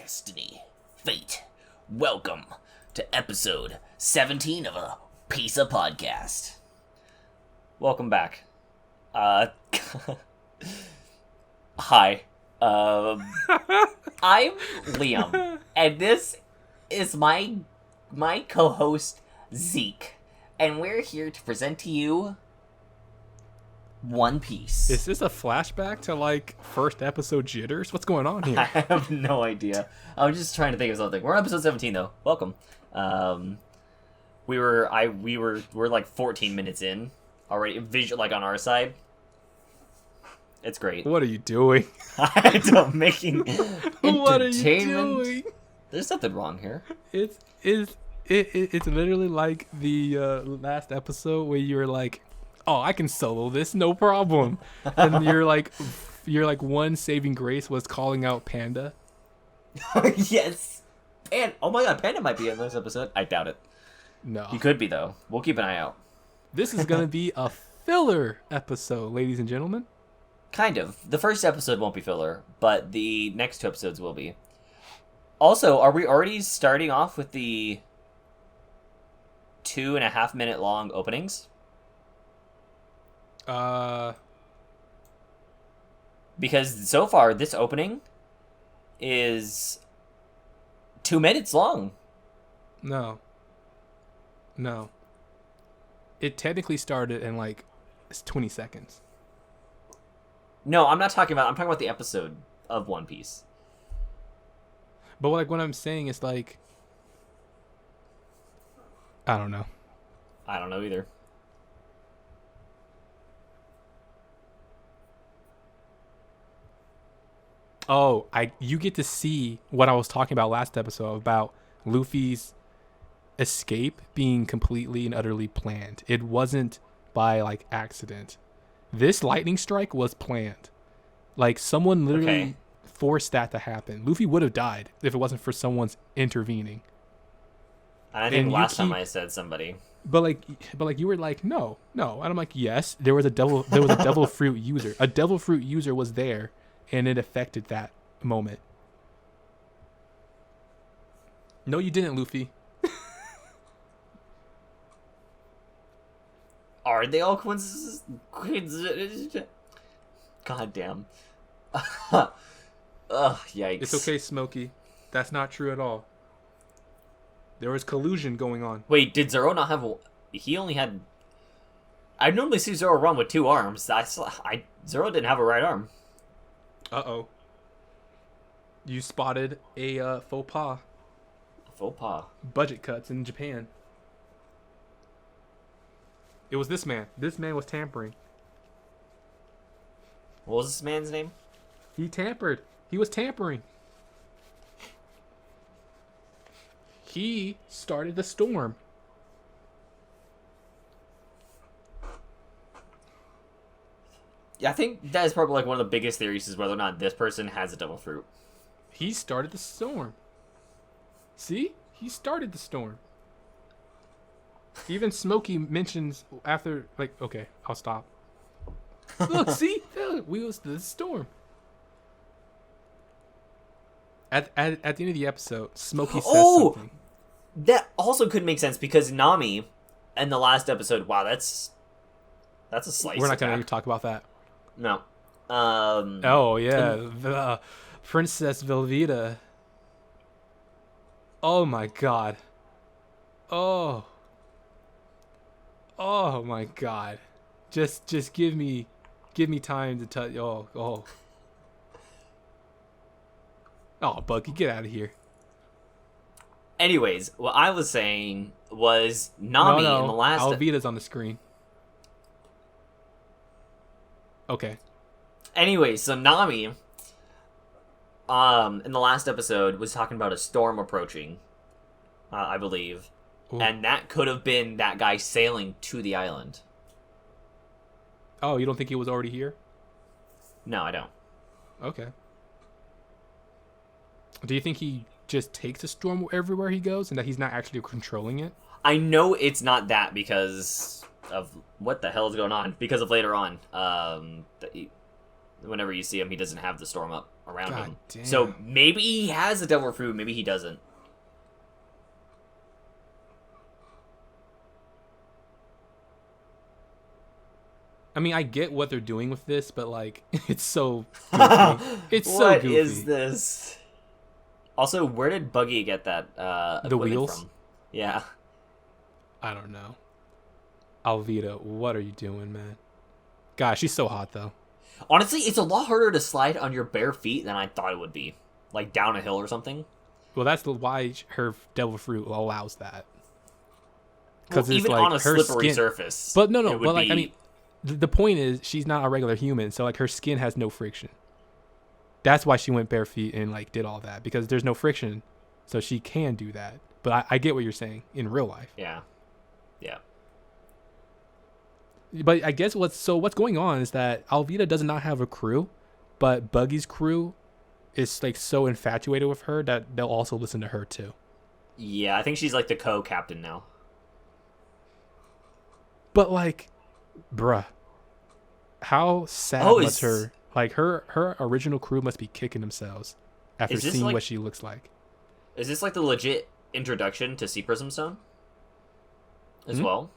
Destiny, fate. Welcome to episode 17 of a Pizza Podcast. Welcome back. Hi. I'm Liam, and this is my co-host Zeke, and we're here to present to you One Piece. Is this a flashback to, first episode jitters? What's going on here? I have no idea. I'm just trying to think of something. We're on episode 17, though. Welcome. We're like 14 minutes in already, on our side. It's great. What are you doing? I'm making entertainment. What are you doing? There's something wrong here. It's literally like the last episode where you were like, oh, I can solo this, no problem. And you're like one saving grace was calling out Panda. Yes. And oh my god, Panda might be in this episode. I doubt it. No. He could be, though. We'll keep an eye out. This is going to be a filler episode, ladies and gentlemen. Kind of. The first episode won't be filler, but the next two episodes will be. Also, are we already starting off with the 2.5 minute long openings? Because so far, this opening is 2 minutes long. No. It technically started in, 20 seconds. No, I'm talking about the episode of One Piece. But, what I'm saying is, I don't know. I don't know either. Oh, you get to see what I was talking about last episode about Luffy's escape being completely and utterly planned. It wasn't by accident. This lightning strike was planned. Someone literally forced that to happen. Luffy would have died if it wasn't for someone's intervening. I think last time I said somebody. But you were like, no. And I'm like, yes, there was a devil fruit user. A devil fruit user was there. And it affected that moment. No, you didn't, Luffy. Are they all coincidences? God damn. Ugh, yikes. It's okay, Smokey. That's not true at all. There was collusion going on. Wait, did Zorro not have he only had... I normally see Zorro run with two arms. Zorro didn't have a right arm. Uh-oh. You spotted a faux pas. Faux pas. Budget cuts in Japan. It was this man. This man was tampering. What was this man's name? He tampered. He was tampering. He started the storm. Yeah, I think that is probably one of the biggest theories is whether or not this person has a devil fruit. He started the storm. See? He started the storm. Even Smokey mentions after, okay, I'll stop. Look, see? We was the storm. At the end of the episode, Smokey says something. That also could make sense because Nami in the last episode, wow, that's a slice. We're not going to talk about that. No. Oh, yeah. The Princess Velveeta. Oh, my God. Oh my God. Just give me time to touch. Oh, Bucky, get out of here. Anyways, what I was saying was Nami in the last... Alvita's on the screen. Okay. Anyways, so Nami, in the last episode, was talking about a storm approaching, I believe. Ooh. And that could have been that guy sailing to the island. Oh, you don't think he was already here? No, I don't. Okay. Do you think he just takes a storm everywhere he goes and that he's not actually controlling it? I know it's not that because of what the hell is going on. Because of later on, whenever you see him, he doesn't have the storm up. around God him. damn. So maybe he has a devil fruit, maybe he doesn't. I mean, I get what they're doing with this, but like, it's so goofy. It's so goofy. What is this? Also, where did Buggy get that The wheels? from? Yeah. I don't know. Alvita, what are you doing, man? Gosh, she's so hot though. Honestly, it's a lot harder to slide on your bare feet than I thought it would be. Like down a hill or something. Well, that's why her devil fruit allows that. Because even like on a slippery surface. But no. But like, I mean, the point is, she's not a regular human, so like her skin has no friction. That's why she went bare feet and like did all that, because there's no friction, so she can do that. But I get what you're saying in real life. Yeah. But I guess what's going on is that Alvita does not have a crew, but Buggy's crew is like so infatuated with her that they'll also listen to her too. Yeah, I think she's like the co-captain now. But like, bruh, how sad must her original crew must be kicking themselves after seeing what she looks like. Is this like the legit introduction to Sea Prism Stone as well?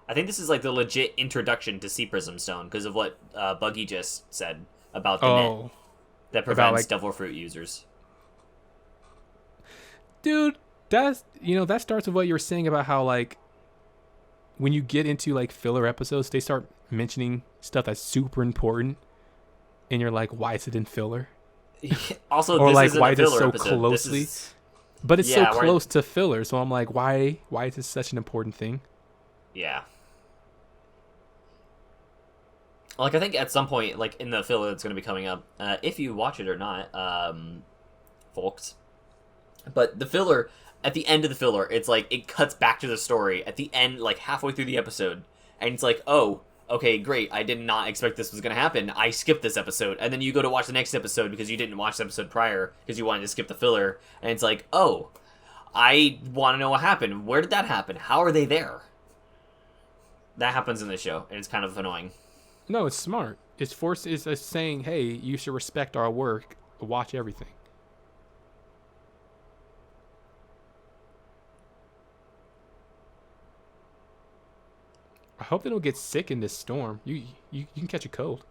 I think this is like the legit introduction to Sea Prism Stone because of what Buggy just said about the net that prevents devil fruit users. Dude, that starts with what you were saying about how like when you get into like filler episodes, they start mentioning stuff that's super important, and you're like, why is it in filler? Also, or this like isn't why a filler is it so episode. closely? But it's so close to filler, so I'm like, why is this such an important thing? Yeah. Like, I think at some point, like, in the filler that's going to be coming up, if you watch it or not, folks, but the filler, at the end of the filler, it's like, it cuts back to the story at the end, like, halfway through the episode, and it's like, oh, okay, great, I did not expect this was going to happen, I skipped this episode, and then you go to watch the next episode because you didn't watch the episode prior, because you wanted to skip the filler, and it's like, oh, I want to know what happened, where did that happen, how are they there? That happens in this show, and it's kind of annoying. No, it's smart. It's saying, hey, you should respect our work. Watch everything. I hope they don't get sick in this storm. You can catch a cold.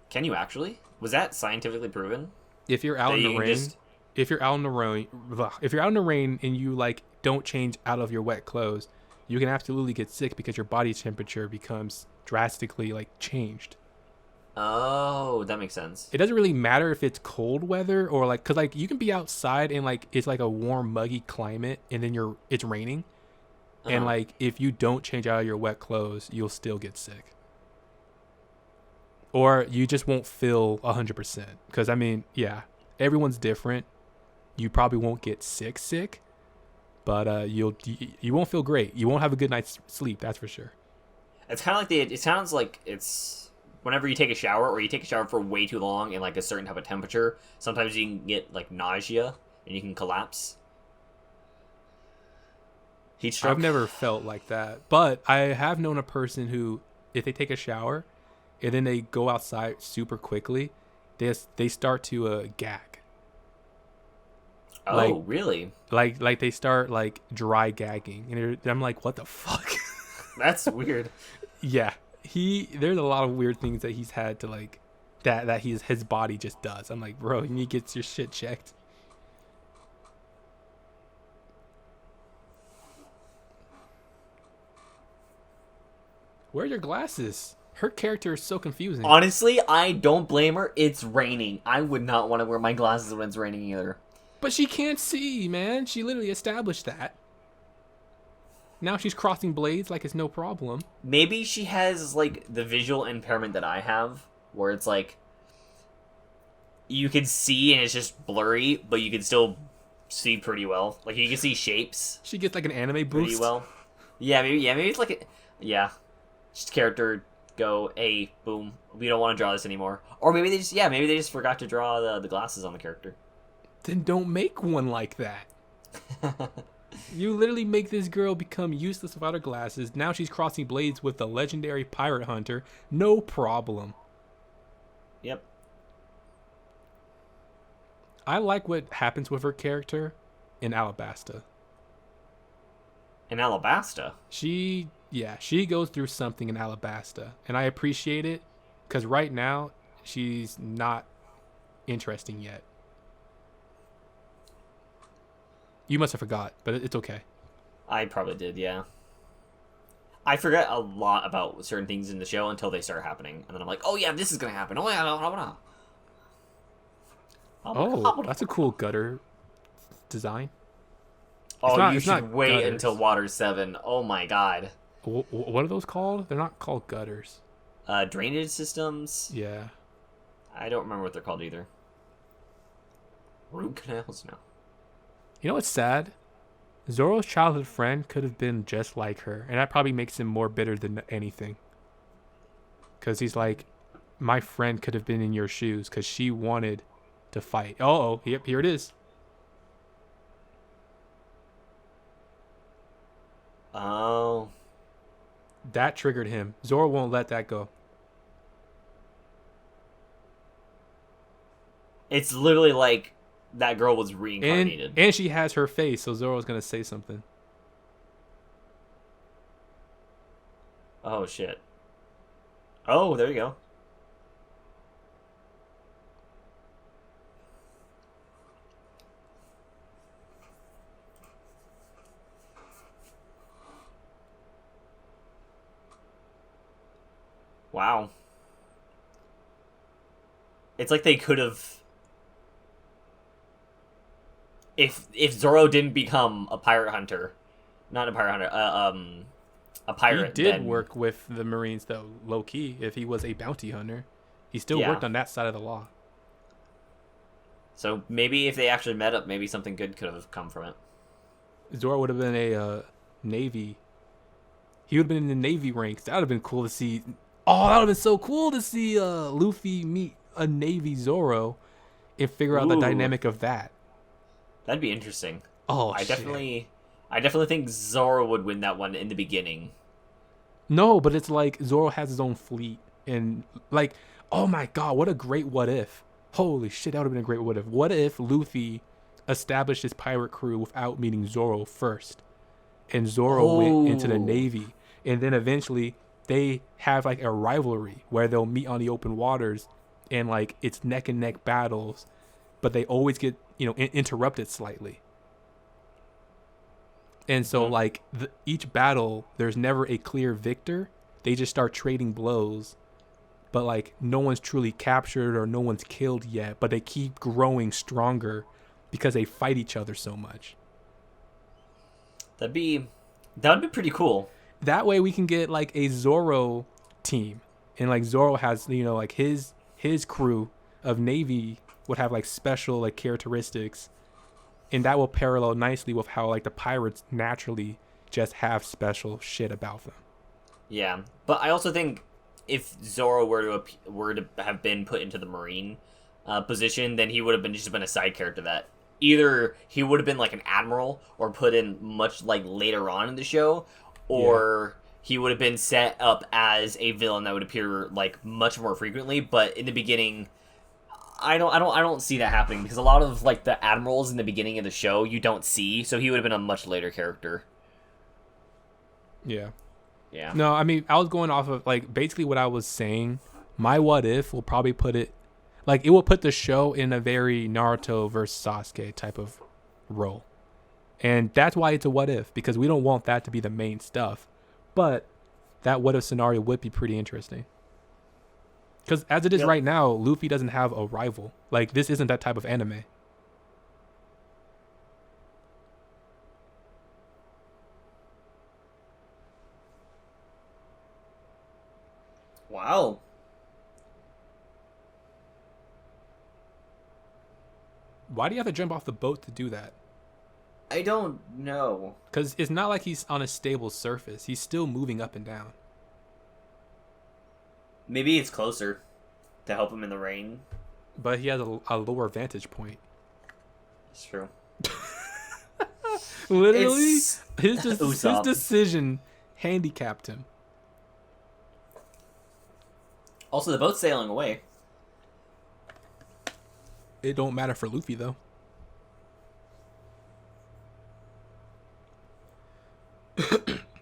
Can you actually? Was that scientifically proven? If you're out in the rain, if you're out in the rain and you like don't change out of your wet clothes, you can absolutely get sick because your body temperature becomes drastically like changed. Oh, that makes sense. It doesn't really matter if it's cold weather or like, cause like you can be outside and like it's like a warm muggy climate and then it's raining, and like if you don't change out of your wet clothes, you'll still get sick, or you just won't feel 100%. Cause I mean, yeah, everyone's different. You probably won't get sick, but you won't feel great. You won't have a good night's sleep. That's for sure. It's kind of like it sounds like it's whenever you take a shower or you take a shower for way too long in like a certain type of temperature, sometimes you can get like nausea and you can collapse. Heat stroke. I've never felt like that, but I have known a person who, if they take a shower and then they go outside super quickly, they start to gag. Oh, like, really? Like they start like dry gagging, and I'm like, what the fuck? That's weird. Yeah, there's a lot of weird things that he's had to like that his body just does. I'm like, bro, you need to get your shit checked. Where are your glasses? Her character is so confusing. Honestly, I don't blame her. It's raining. I would not want to wear my glasses when it's raining either. But she can't see, man. She literally established that. Now she's crossing blades like it's no problem. Maybe she has, like, the visual impairment that I have, where it's, like, you can see and it's just blurry, but you can still see pretty well. Like, you can see shapes. She gets, like, an anime boost. Pretty well. Yeah, maybe it's, like, just character go, hey, boom, we don't want to draw this anymore. Or maybe they just forgot to draw the glasses on the character. Then don't make one like that. You literally make this girl become useless without her glasses. Now she's crossing blades with the legendary pirate hunter. No problem. Yep. I like what happens with her character in Alabasta. In Alabasta? She goes through something in Alabasta, and I appreciate it because right now she's not interesting yet. You must have forgot, but it's okay. I probably did, yeah. I forget a lot about certain things in the show until they start happening, and then I'm like, oh yeah, this is gonna happen. Oh yeah, no. Oh, that's a cool gutter design. Oh, you it's should not wait gutters. until Water 7. Oh my god. What are those called? They're not called gutters. Drainage systems? Yeah. I don't remember what they're called either. Root canals? No. You know what's sad? Zoro's childhood friend could have been just like her, and that probably makes him more bitter than anything. Because he's like, my friend could have been in your shoes because she wanted to fight. Oh, yep, here it is. Oh. That triggered him. Zoro won't let that go. It's literally like that girl was reincarnated. And she has her face, so Zoro's going to say something. Oh, shit. Oh, there you go. Wow. It's like they could have... If Zorro didn't become a pirate hunter, not a pirate hunter, a pirate. He did then... work with the Marines, though, low key. If he was a bounty hunter, he still worked on that side of the law. So maybe if they actually met up, maybe something good could have come from it. Zorro would have been a Navy. He would have been in the Navy ranks. That would have been cool to see. Oh, that would have been so cool to see Luffy meet a Navy Zorro and figure out the dynamic of that. That'd be interesting. Oh, I definitely think Zorro would win that one in the beginning. No, but it's like Zorro has his own fleet, and like, oh my god, what a great what if! Holy shit, that would have been a great what if. What if Luffy established his pirate crew without meeting Zorro first, and Zorro went into the Navy, and then eventually they have like a rivalry where they'll meet on the open waters, and like it's neck and neck battles, but they always get interrupted slightly. And so, like, each battle, there's never a clear victor. They just start trading blows. But, like, no one's truly captured or no one's killed yet. But they keep growing stronger because they fight each other so much. That would be pretty cool. That way we can get, like, a Zorro team. And, like, Zorro has, like, his crew of Navy would have, like, special, like, characteristics. And that will parallel nicely with how, like, the pirates naturally just have special shit about them. Yeah, but I also think if Zorro were to have been put into the Marine position, then he would have just been a side character. That either he would have been like an admiral or put in much like later on in the show, or he would have been set up as a villain that would appear like much more frequently. But in the beginning, I don't see that happening because a lot of like the admirals in the beginning of the show you don't see, so he would have been a much later character. Yeah. Yeah. No, I mean, I was going off of like basically what I was saying. My what if will probably put it like it will put the show in a very Naruto versus Sasuke type of role. And that's why it's a what if, because we don't want that to be the main stuff. But that what if scenario would be pretty interesting. Because as it is right now, Luffy doesn't have a rival. Like, this isn't that type of anime. Wow. Why do you have to jump off the boat to do that? I don't know. Because it's not like he's on a stable surface. He's still moving up and down. Maybe it's closer to help him in the rain. But he has a lower vantage point. It's true. Literally, his decision handicapped him. Also, the boat's sailing away. It don't matter for Luffy though.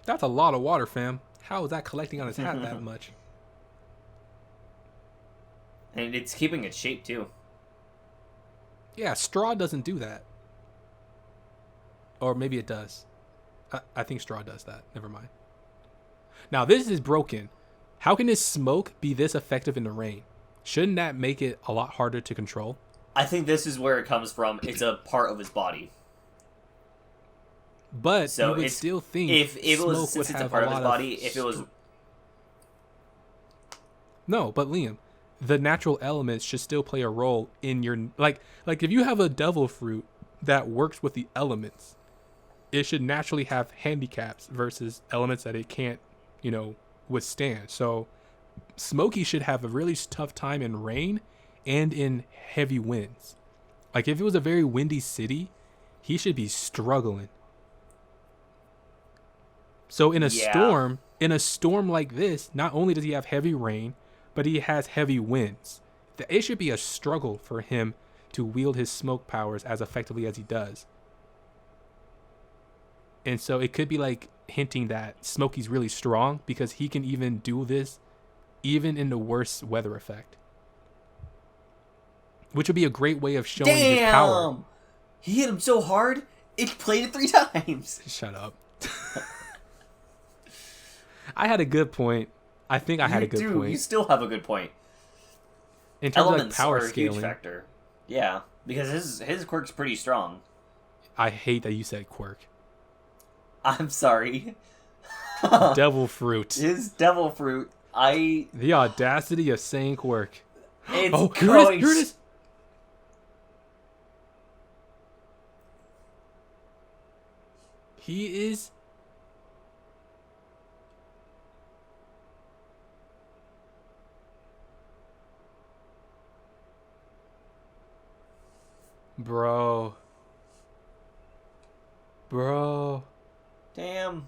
That's a lot of water, fam. How is that collecting on his hat that much? And it's keeping its shape too. Yeah, straw doesn't do that. Or maybe it does. I think straw does that. Never mind. Now, this is broken. How can this smoke be this effective in the rain? Shouldn't that make it a lot harder to control? I think this is where it comes from. It's a part of his body. But So you would it's, still think if it smoke was, would since it's a have part a of his lot body, if it was... No, but Liam, the natural elements should still play a role in your... Like if you have a devil fruit that works with the elements, it should naturally have handicaps versus elements that it can't, withstand. So Smokey should have a really tough time in rain and in heavy winds. Like if it was a very windy city, he should be struggling. So in a storm like this, not only does he have heavy rain, but he has heavy winds. It should be a struggle for him to wield his smoke powers as effectively as he does. And so it could be like hinting that Smokey's really strong because he can even do this even in the worst weather effect. Which would be a great way of showing his power. He hit him so hard, it played it 3 times. Shut up. I had a good point. I think I had a good point. You still have a good point. In terms Elements of like power are a scaling, huge factor. Yeah, because his quirk's pretty strong. I hate that you said quirk. I'm sorry. Devil fruit. His devil fruit. The audacity of saying quirk. It's here it is. He is. Bro. Damn.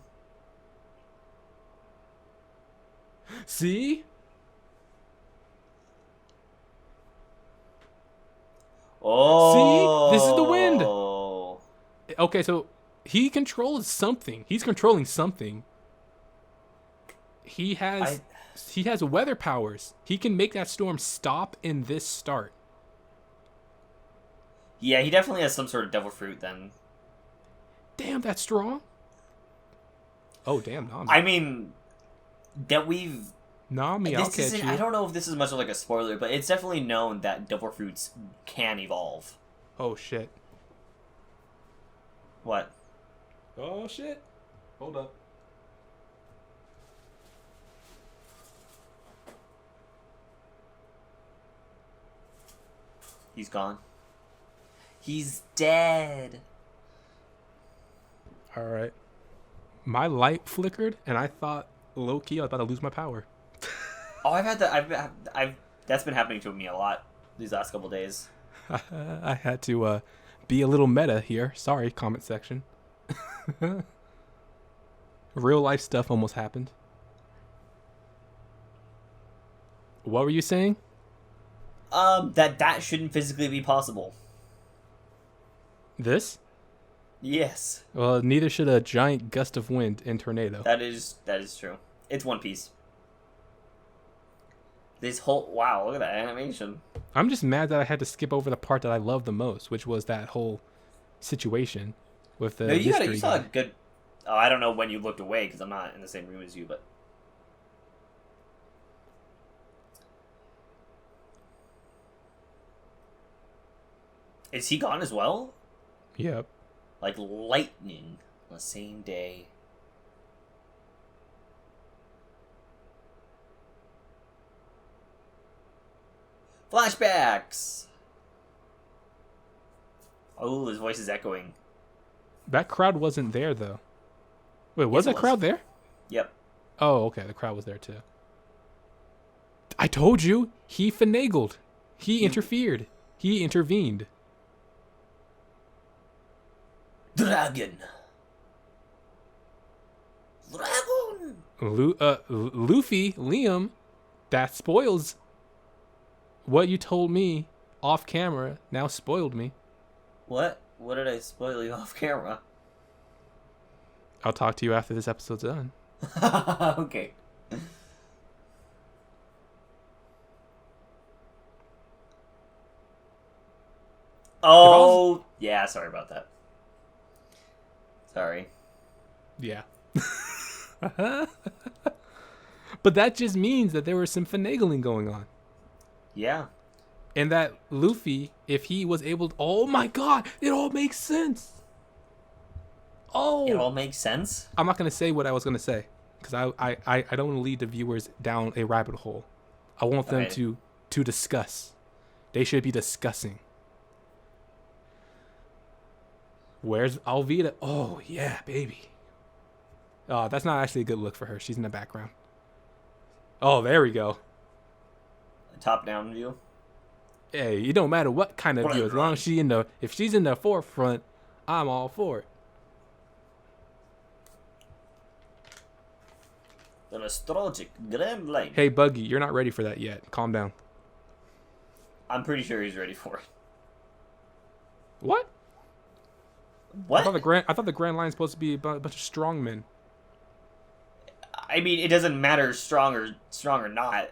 See? Oh. See? This is the wind. Okay, so he controls something. He's controlling something. He has weather powers. He can make that storm stop in this start. Yeah, he definitely has some sort of devil fruit then. Damn, that's strong. Oh, damn, Nami. I mean, that we've... Nami, I'll catch you. I don't know if this is much of like a spoiler, but it's definitely known that devil fruits can evolve. Oh, shit. What? Oh, shit. Hold up. He's gone. He's dead. All right. My light flickered, and I thought, low-key, I was about to lose my power. Oh, I've had that. I've that's been happening to me a lot these last couple days. I had to be a little meta here. Sorry, comment section. Real life stuff almost happened. What were you saying? That shouldn't physically be possible. This? Yes. Well, neither should a giant gust of wind and tornado. That is true. It's One Piece. This whole... Wow, look at that animation. I'm just mad that I had to skip over the part that I love the most, which was that whole situation with the you saw a good... Oh, I don't know when you looked away, because I'm not in the same room as you, but... Is he gone as well? Yep. Like lightning on the same day. Flashbacks! Oh, his voice is echoing. That crowd wasn't there, though. Wait, was that crowd there? Yep. Oh, okay. The crowd was there, too. I told you. He finagled. He interfered. He intervened. Dragon. Luffy, Liam, that spoils what you told me off camera now spoiled me. What? What did I spoil you off camera? I'll talk to you after this episode's done. Okay. Oh, yeah, sorry about that. Sorry. Yeah. But that just means that there was some finagling going on. Yeah. And that Luffy, if he was able to... Oh my god, it all makes sense. Oh. It all makes sense? I'm not going to say what I was going to say. Because I don't want to lead the viewers down a rabbit hole. I want them to discuss. They should be discussing. Where's Alvida? Oh, yeah, baby. Oh, that's not actually a good look for her. She's in the background. Oh, there we go. A top-down view? Hey, it don't matter what kind of view. As long as if she's in the forefront, I'm all for it. The nostalgic Grand Line. Hey, Buggy, you're not ready for that yet. Calm down. I'm pretty sure he's ready for it. What? What? I thought the Grand Line's supposed to be a bunch of strong men. I mean, it doesn't matter strong or not.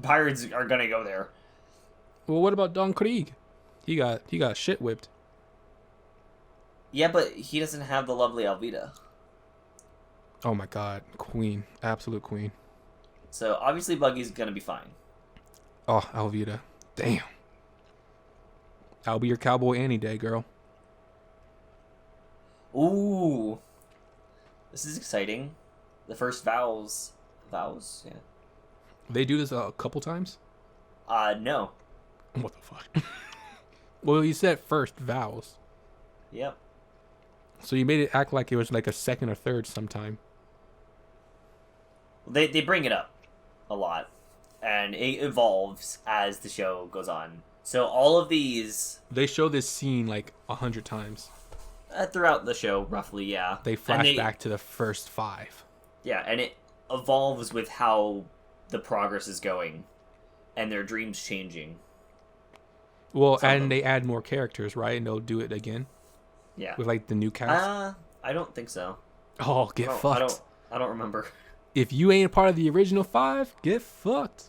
Pirates are gonna go there. Well, what about Don Krieg? He got shit whipped. Yeah, but he doesn't have the lovely Alvida. Oh my god, queen, absolute queen. So obviously Buggy's gonna be fine. Oh, Alvida, damn. I'll be your cowboy any day, girl. Ooh, this is exciting. The first vows, yeah. They do this a couple times. No. What the fuck? Well, you said first vows. Yep. So you made it act like it was like a second or third sometime. They bring it up a lot, and it evolves as the show goes on. So all of these... They show this scene like 100 times. Throughout the show, roughly, yeah. They flash back to the first 5. Yeah, and it evolves with how the progress is going, and their dreams changing. Well, and they add more characters, right? And they'll do it again? Yeah. With like the new cast? I don't think so. Oh, get fucked. I don't remember. If you ain't part of the original 5, get fucked.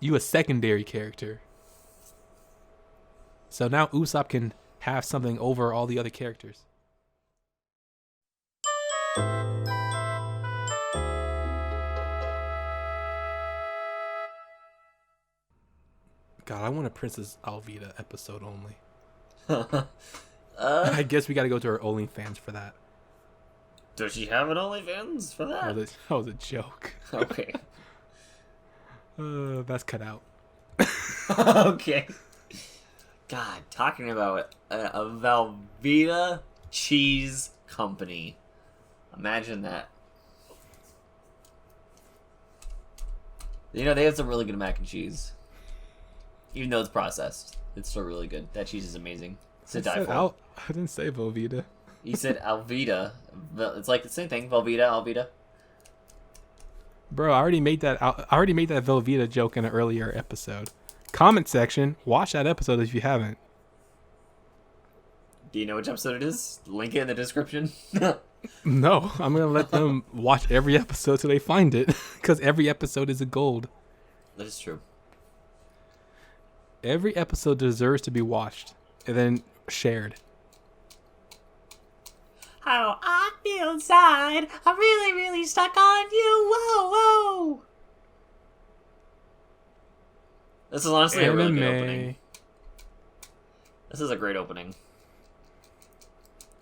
You a secondary character. So now Usopp can have something over all the other characters. God, I want a Princess Alvida episode only. I guess we gotta go to her OnlyFans for that. Does she have an OnlyFans for that? That was a joke. Okay. That's cut out. Okay. God, talking about a Velveeta cheese company. Imagine that. You know, they have some really good mac and cheese. Even though it's processed, it's still really good. That cheese is amazing. It's to die for. I didn't say Velveeta. You said Alvida. It's like the same thing. Velveeta, Alvida. Bro, I already made that Velveeta joke in an earlier episode. Comment section, watch that episode if you haven't. Do you know which episode it is? Link it in the description. No, I'm gonna let them watch every episode till they find it, because every episode is a gold. That is true. Every episode deserves to be watched and then shared. How I feel inside. I'm really, really stuck on you. Whoa, whoa. This is honestly a really good opening. This is a great opening.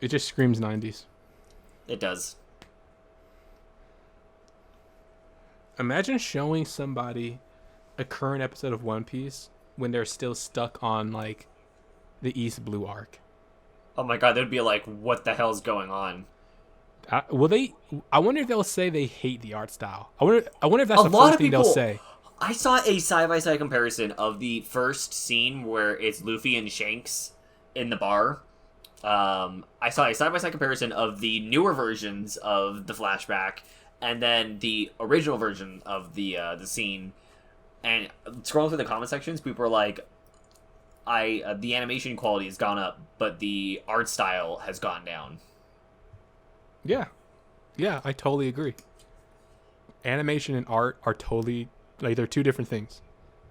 It just screams 90s. It does. Imagine showing somebody a current episode of One Piece when they're still stuck on like the East Blue arc. Oh my god, they'd be like, what the hell's going on? I wonder if they'll say they hate the art style. I wonder if that's the first thing they'll say. I saw a side-by-side comparison of the first scene where it's Luffy and Shanks in the bar. I saw a side-by-side comparison of the newer versions of the flashback and then the original version of the scene. And scrolling through the comment sections, people are like, the animation quality has gone up, but the art style has gone down. Yeah. Yeah, I totally agree. Animation and art are totally, like, they're two different things.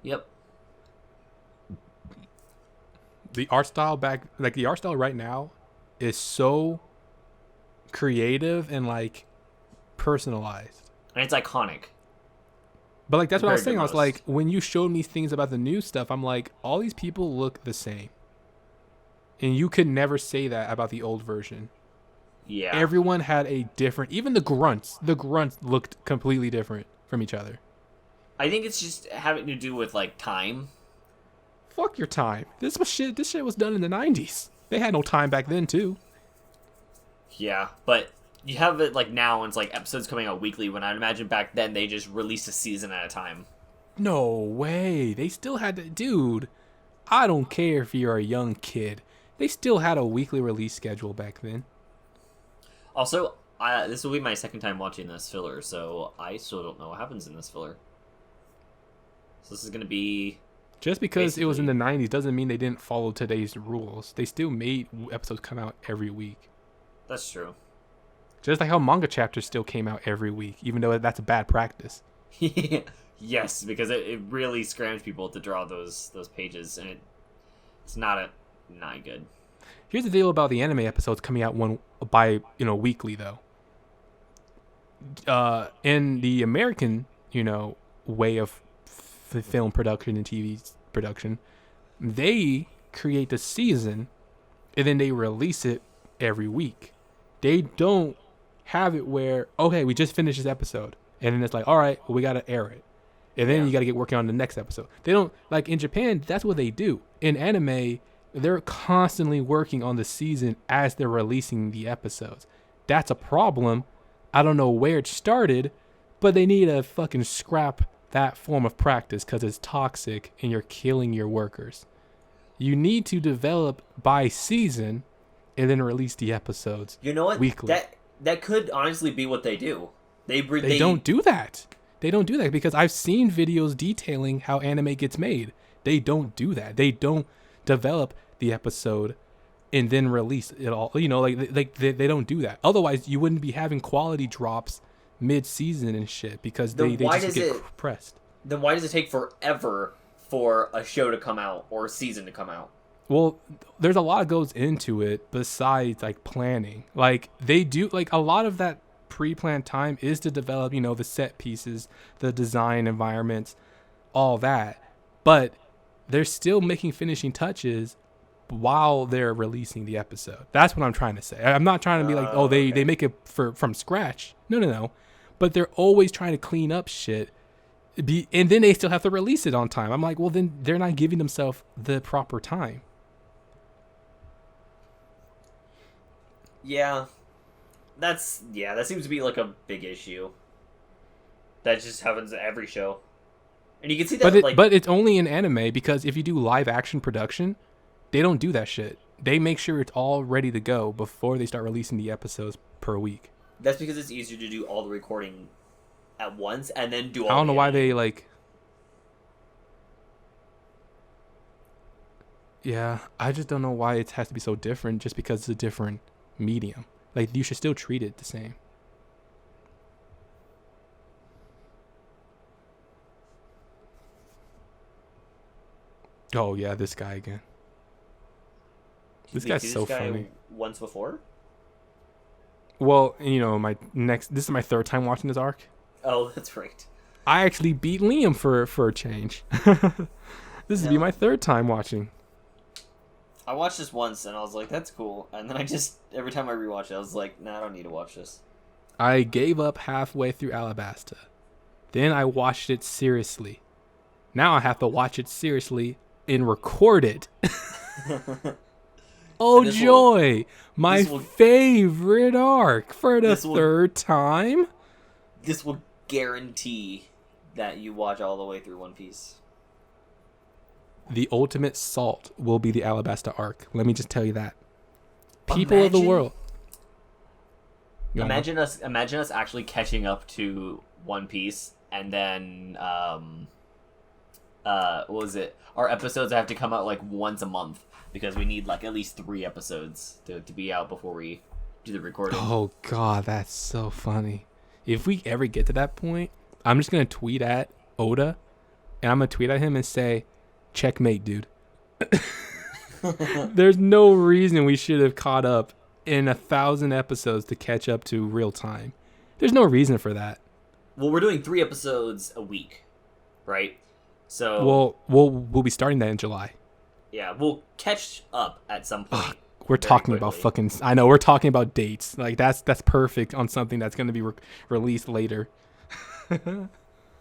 Yep. The art style right now is so creative and, like, personalized. And it's iconic. But, like, that's what I was saying. I was most. like, when you showed me things about the new stuff, I'm like, all these people look the same. And you could never say that about the old version. Yeah. Everyone had a different, even the grunts looked completely different from each other. I think it's just having to do with, like, time. Fuck your time. This shit was done in the 90s. They had no time back then, too. Yeah, but you have it, like, now, and it's, like, episodes coming out weekly, when I'd imagine back then they just released a season at a time. No way. They still had to, dude. I don't care if you're a young kid. They still had a weekly release schedule back then. Also, this will be my second time watching this filler, so I still don't know what happens in this filler. So this is going to be... Just because it was in the 90s doesn't mean they didn't follow today's rules. They still made episodes come out every week. That's true. Just like how manga chapters still came out every week, even though that's a bad practice. Yes, because it really scrams people to draw those pages, and it's not good. Here's the deal about the anime episodes coming out weekly though. In the American, way of film production and TV production, they create the season and then they release it every week. They don't have it where, okay, we just finished this episode, and then it's like, all right, well, we got to air it. And then you got to get working on the next episode. They don't, like in Japan, that's what they do. In anime, they're constantly working on the season as they're releasing the episodes. That's a problem. I don't know where it started, but they need to fucking scrap that form of practice because it's toxic and you're killing your workers. You need to develop by season and then release the episodes. You know what? Weekly. That could honestly be what they do. They don't do that. They don't do that because I've seen videos detailing how anime gets made. They don't do that. They don't develop the episode and then release it all. They don't do that. Otherwise, you wouldn't be having quality drops mid-season and shit because they just get pressed. Then why does it take forever for a show to come out or a season to come out? Well, there's a lot that goes into it besides like planning. Like they do, like a lot of that pre-planned time is to develop, the set pieces, the design environments, all that. But they're still making finishing touches while they're releasing the episode. That's what I'm trying to say. I'm not trying to be like, they make it from scratch. No. But they're always trying to clean up shit. And then they still have to release it on time. I'm like, well, then they're not giving themselves the proper time. Yeah. That seems to be like a big issue. That just happens at every show. And you can see that but it's only in anime because if you do live action production, they don't do that shit. They make sure it's all ready to go before they start releasing the episodes per week. That's because it's easier to do all the recording at once and then do all I don't know why they like... Yeah, I just don't know why it has to be so different just because it's a different medium. Like, you should still treat it the same. Oh, yeah, this guy again. This guy's so funny. Once before? Well, this is my third time watching this arc. Oh, that's right. I actually beat Liam for a change. This would be my third time watching. I watched this once and I was like, that's cool. And then every time I rewatch it, I was like, nah, I don't need to watch this. I gave up halfway through Alabasta. Then I watched it seriously. Now I have to watch it seriously and record it. Oh, joy! My favorite arc for the third time. This will guarantee that you watch all the way through One Piece. The ultimate salt will be the Alabasta arc. Let me just tell you that. People of the world. Imagine us actually catching up to One Piece and then what was it? Our episodes have to come out like once a month because we need like at least 3 episodes to be out before we do the recording. Oh god, that's so funny. If we ever get to that point, I'm just gonna tweet at Oda, and I'm gonna tweet at him and say, "Checkmate, dude." There's no reason we should have caught up in 1,000 episodes to catch up to real time. There's no reason for that. Well, we're doing 3 episodes a week, right? So we'll be starting that in July. Yeah, we'll catch up at some point. We're talking about fucking. I know we're talking about dates. Like that's perfect on something that's going to be released later.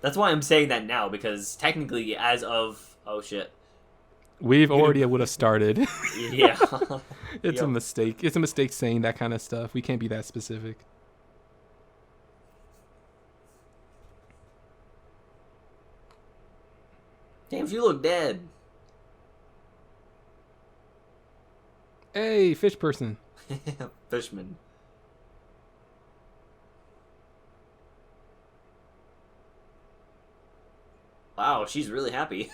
That's why I'm saying that now, because technically, as of we've already would have started. Yeah, it's a mistake. It's a mistake saying that kind of stuff. We can't be that specific. Damn, you look dead. Hey, fish person. Fishman. Wow, she's really happy.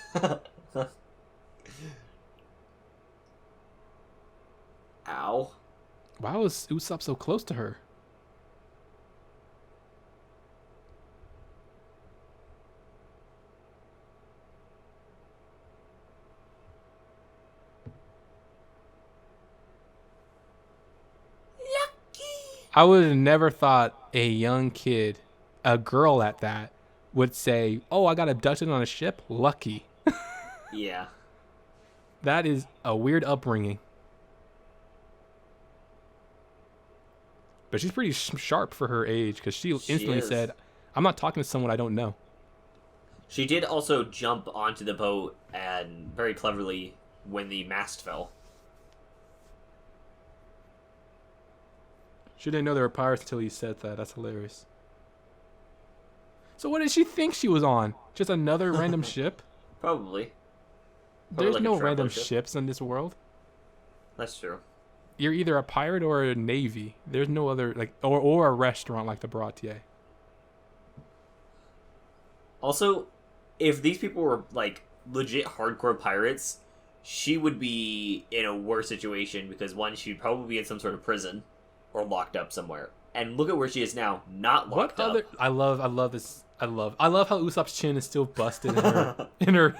Ow. Why was Usopp so close to her? I would have never thought a young kid, a girl at that, would say, "Oh, I got abducted on a ship. Lucky." Yeah. That is a weird upbringing. But she's pretty sharp for her age, because she instantly said, "I'm not talking to someone I don't know." She did also jump onto the boat and very cleverly when the mast fell. She didn't know there were pirates until he said that. That's hilarious. So what did she think she was on? Just another random ship? Probably There's like no a random ship. ships in this world. That's true. You're either a pirate or a navy. There's no other, like, or a restaurant like the Baratier. Also, if these people were like legit hardcore pirates, she would be in a worse situation because one, she'd probably be in some sort of prison or locked up somewhere. And look at where she is now, not locked up. I love this. I love how Usopp's chin is still busted in her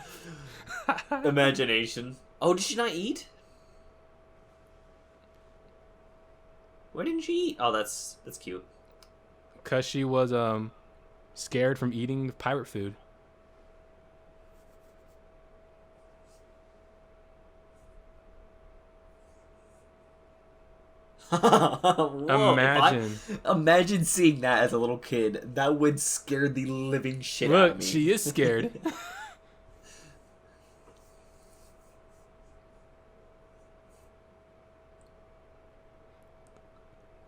imagination. Oh, did she not eat? Why didn't she eat? Oh, that's cute. Cause she was scared from eating pirate food. Whoa, Imagine. Imagine seeing that as a little kid. That would scare the living shit out of me. Look, she is scared.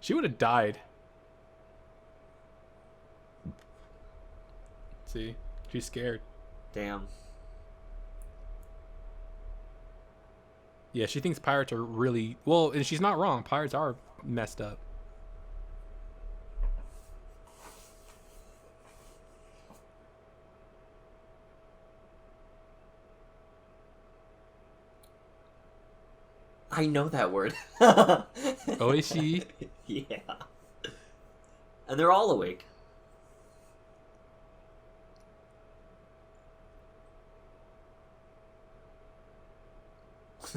She would have died. See? She's scared. Damn. Yeah, she thinks pirates are really... Well, and she's not wrong. Pirates are messed up. I know that word. Oishi. Yeah. And they're all awake.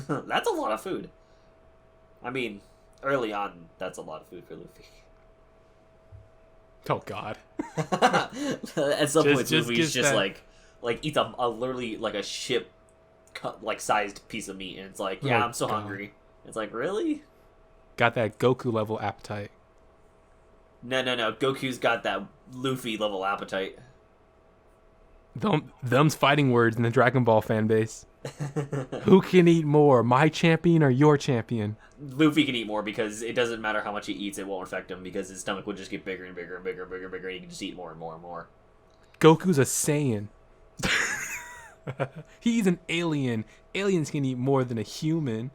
That's a lot of food. I mean, early on, that's a lot of food for Luffy. Oh, God. At some point, Luffy's just that... like eats a literally like a ship like sized piece of meat, and it's like, yeah, I'm so hungry. It's like, really? Got that Goku level appetite. No. Goku's got that Luffy level appetite. Them's fighting words in the Dragon Ball fan base. Who can eat more, my champion or your champion? Luffy can eat more because it doesn't matter how much he eats, it won't affect him because his stomach will just get bigger and bigger and bigger and bigger and bigger, and he can just eat more and more and more. Goku's a Saiyan. He's an alien. Aliens can eat more than a human.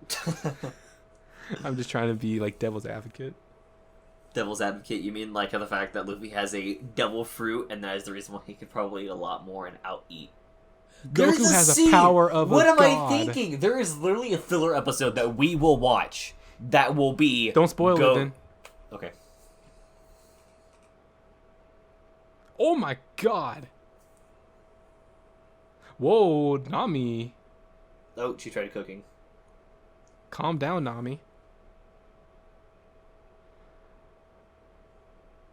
I'm just trying to be like devil's advocate. Devil's advocate? You mean like the fact that Luffy has a devil fruit, and that is the reason why he could probably eat a lot more and out-eat Goku has a power of what a am god. I thinking? There is literally a filler episode that we will watch that will be... Don't spoil it then. Okay. Oh my god. Whoa, Nami. Oh, she tried cooking. Calm down, Nami.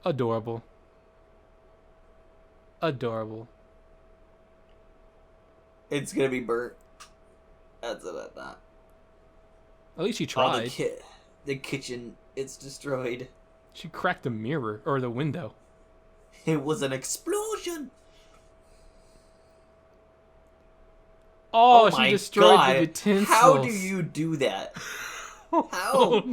Adorable. Adorable. It's gonna be burnt. That's what I thought. At least she tried. The kitchen, it's destroyed. She cracked the mirror, or the window. It was an explosion! Oh, she destroyed the utensils. How do you do that? How?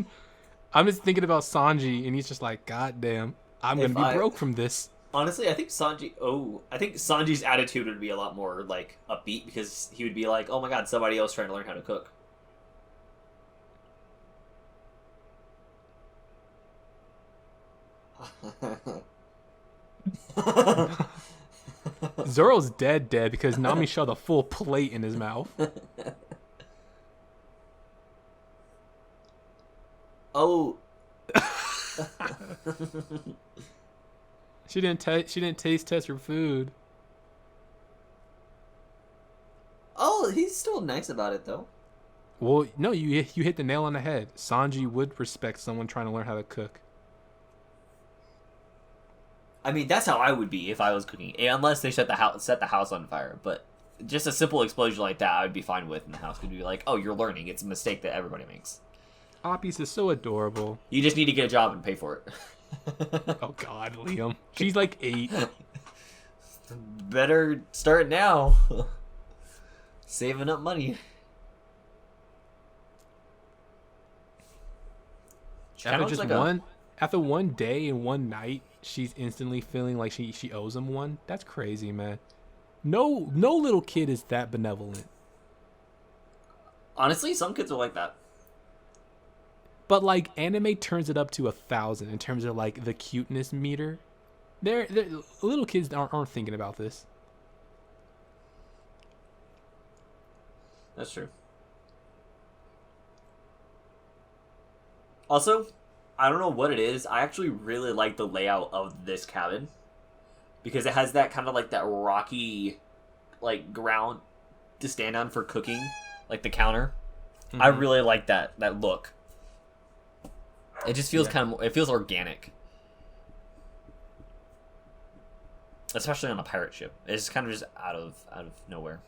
I'm just thinking about Sanji, and he's just like, God damn, I'm going to be broke from this. Honestly, I think Sanji's attitude would be a lot more, like, upbeat, because he would be like, oh my god, somebody else trying to learn how to cook. Zoro's dead because Nami shoved a full plate in his mouth. Oh. She didn't taste test her food. Oh, he's still nice about it though. Well, no, you hit the nail on the head. Sanji would respect someone trying to learn how to cook. I mean, that's how I would be if I was cooking, unless they set the house on fire. But just a simple explosion like that, I would be fine with, and the house would be like, "Oh, you're learning. It's a mistake that everybody makes." Apis is so adorable. You just need to get a job and pay for it. Oh God, Liam. She's like 8. Better start now. Saving up money. After one day and one night, she's instantly feeling like she owes him one. That's crazy, man. No little kid is that benevolent. Honestly, some kids are like that. But like anime turns it up to 1,000 in terms of like the cuteness meter. They're little kids aren't thinking about this. That's true. Also, I don't know what it is. I actually really like the layout of this cabin because it has that kind of like that rocky, like ground to stand on for cooking, like the counter. Mm-hmm. I really like that look. It just feels it feels organic, especially on a pirate ship. It's kind of just out of nowhere.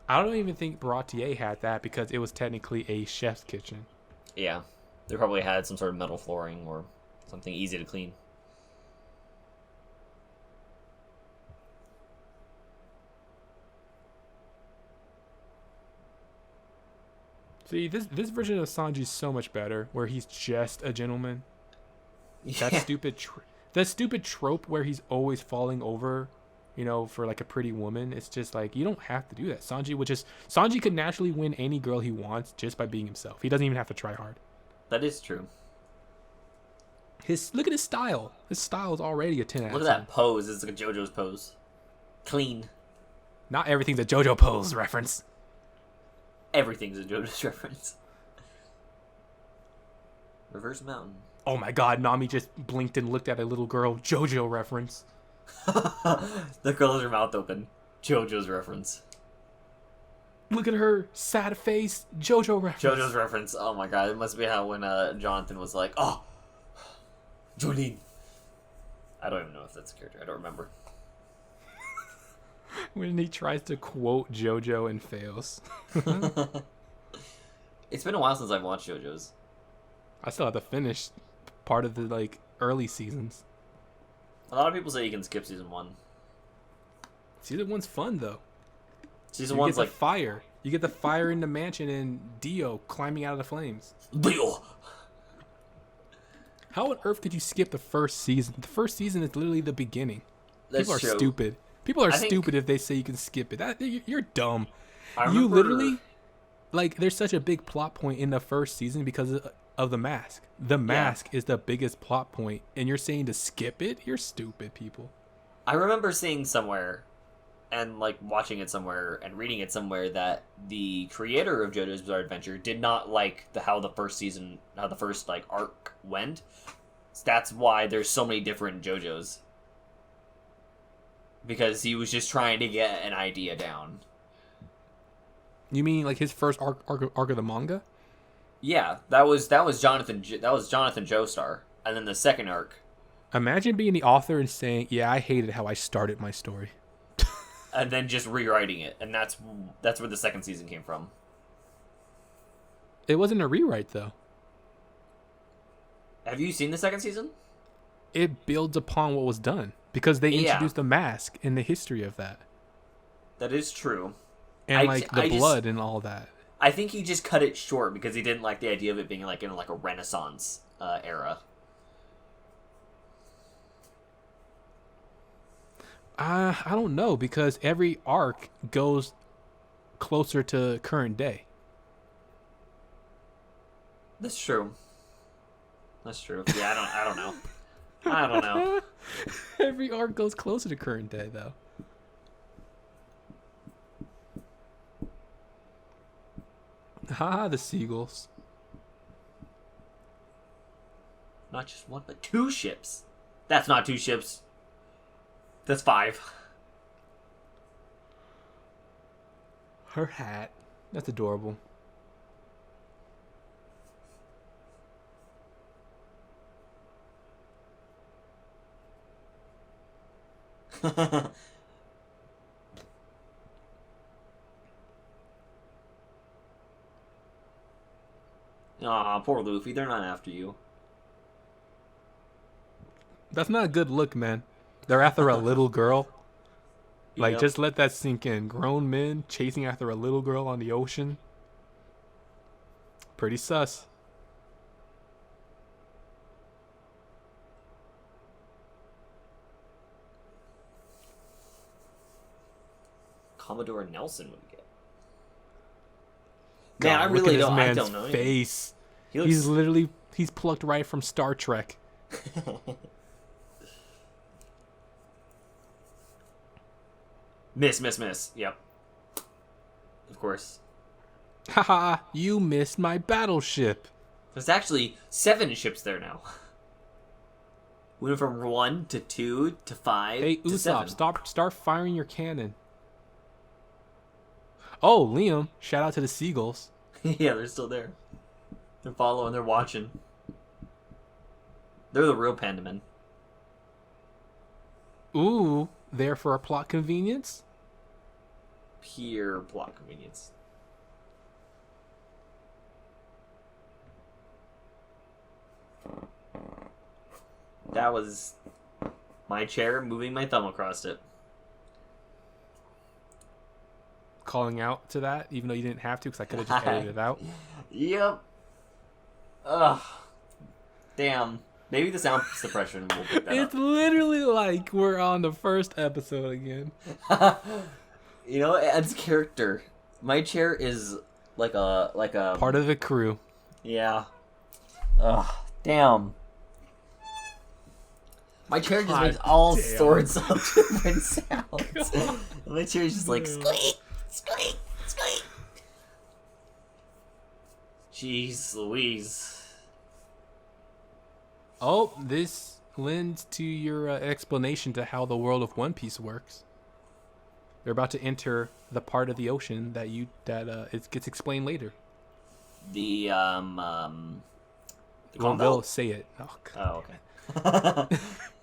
I don't even think Baratier had that because it was technically a chef's kitchen. Yeah. They probably had some sort of metal flooring or something easy to clean. See, this version of Sanji is so much better, where he's just a gentleman. Yeah. That stupid trope where he's always falling over, for like a pretty woman. It's just like, you don't have to do that. Sanji could naturally win any girl he wants just by being himself. He doesn't even have to try hard. That is true. Look at his style. His style is already a 10 out of 10. Look at that pose. It's like a JoJo's pose. Clean. Not everything's a JoJo pose reference. Everything's a JoJo's reference. Reverse mountain. Oh my god, Nami just blinked and looked at a little girl. JoJo reference. The girl has her mouth open. JoJo's reference. Look at her sad face. JoJo reference. JoJo's reference. Oh my god, it must be how when Jonathan was like, "Oh, Jolene." I don't even know if that's a character. I don't remember. When he tries to quote JoJo and fails. It's been a while since I've watched JoJo's. I still have to finish part of the early seasons. A lot of people say you can skip season 1. Season 1's fun though. Season 1's like fire. You get the fire in the mansion and Dio climbing out of the flames. Dio. How on earth could you skip the first season? The first season is literally the beginning. People are stupid. People are stupid if they say you can skip it. You're dumb. You literally, there's such a big plot point in the first season because of the mask. The mask is the biggest plot point, and you're saying to skip it? You're stupid, people. I remember seeing somewhere and like watching it somewhere and reading it somewhere that the creator of JoJo's Bizarre Adventure did not like how the first like arc went. That's why there's so many different JoJos. Because he was just trying to get an idea down. You mean like his first arc of the manga? Yeah, that was Jonathan Joestar, and then the second arc. Imagine being the author and saying, "Yeah, I hated how I started my story," and then just rewriting it, and that's where the second season came from. It wasn't a rewrite though. Have you seen the second season? It builds upon what was done because they introduced the mask in the history of that. That is true. And the blood and all that. I think he just cut it short because he didn't like the idea of it being like in like a Renaissance era. I don't know because every arc goes closer to current day. That's true. Yeah, I don't know. I don't know. Every arc goes closer to current day, though. The seagulls. Not just one, but 2 ships. That's not 2 ships. That's 5. Her hat. That's adorable. Aw, poor Luffy. They're not after you. That's not a good look, man. They're after a little girl. Like, Yep. just let that sink in. Grown men chasing after a little girl on the ocean. Pretty sus. Commodore Nelson would get. God, Man, I look really at this don't. man's I don't know. face. He looks... He's plucked right from Star Trek. Miss. Yep. Of course. Haha, you missed my battleship. There's actually 7 ships there now. We went from 1 to 2 to 5 Hey, to Usopp, 7. start firing your cannon. Oh, Liam, shout out to the seagulls. Yeah, they're still there. They're following, they're watching. They're the real panda men. Ooh, there for a plot convenience? Pure plot convenience. That was my chair moving my thumb across it. Calling out to that, even though you didn't have to, because I could have just edited it out. Yep. Ugh. Damn. Maybe the sound suppression will pick that It's up. literally like we're on the first episode again. You know, it adds character. My chair is like a Part of the crew. Yeah. Ugh. Damn. My chair just makes all sorts of different sounds. My chair is just like squeak, squeak, squeak. Jeez Louise. Oh, this lends to your explanation to how the world of One Piece works. They're about to enter the part of the ocean that it gets explained later. The Well, calm they'll belt? say it. Oh, Oh, okay.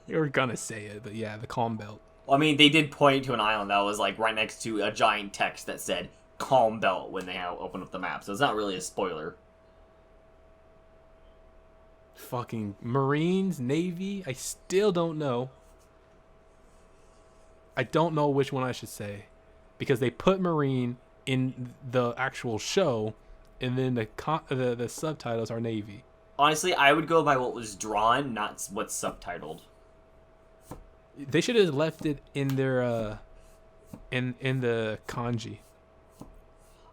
they were gonna say it, but yeah, the calm belt. Well, I mean, they did point to an island that was like right next to a giant text that said "Calm Belt" when they opened up the map, so it's not really a spoiler. Fucking Marines, Navy, I still don't know. I don't know which one I should say. Because they put Marine in the actual show, and then the subtitles are Navy. Honestly, I would go by what was drawn, not what's subtitled. They should have left it in their in the kanji.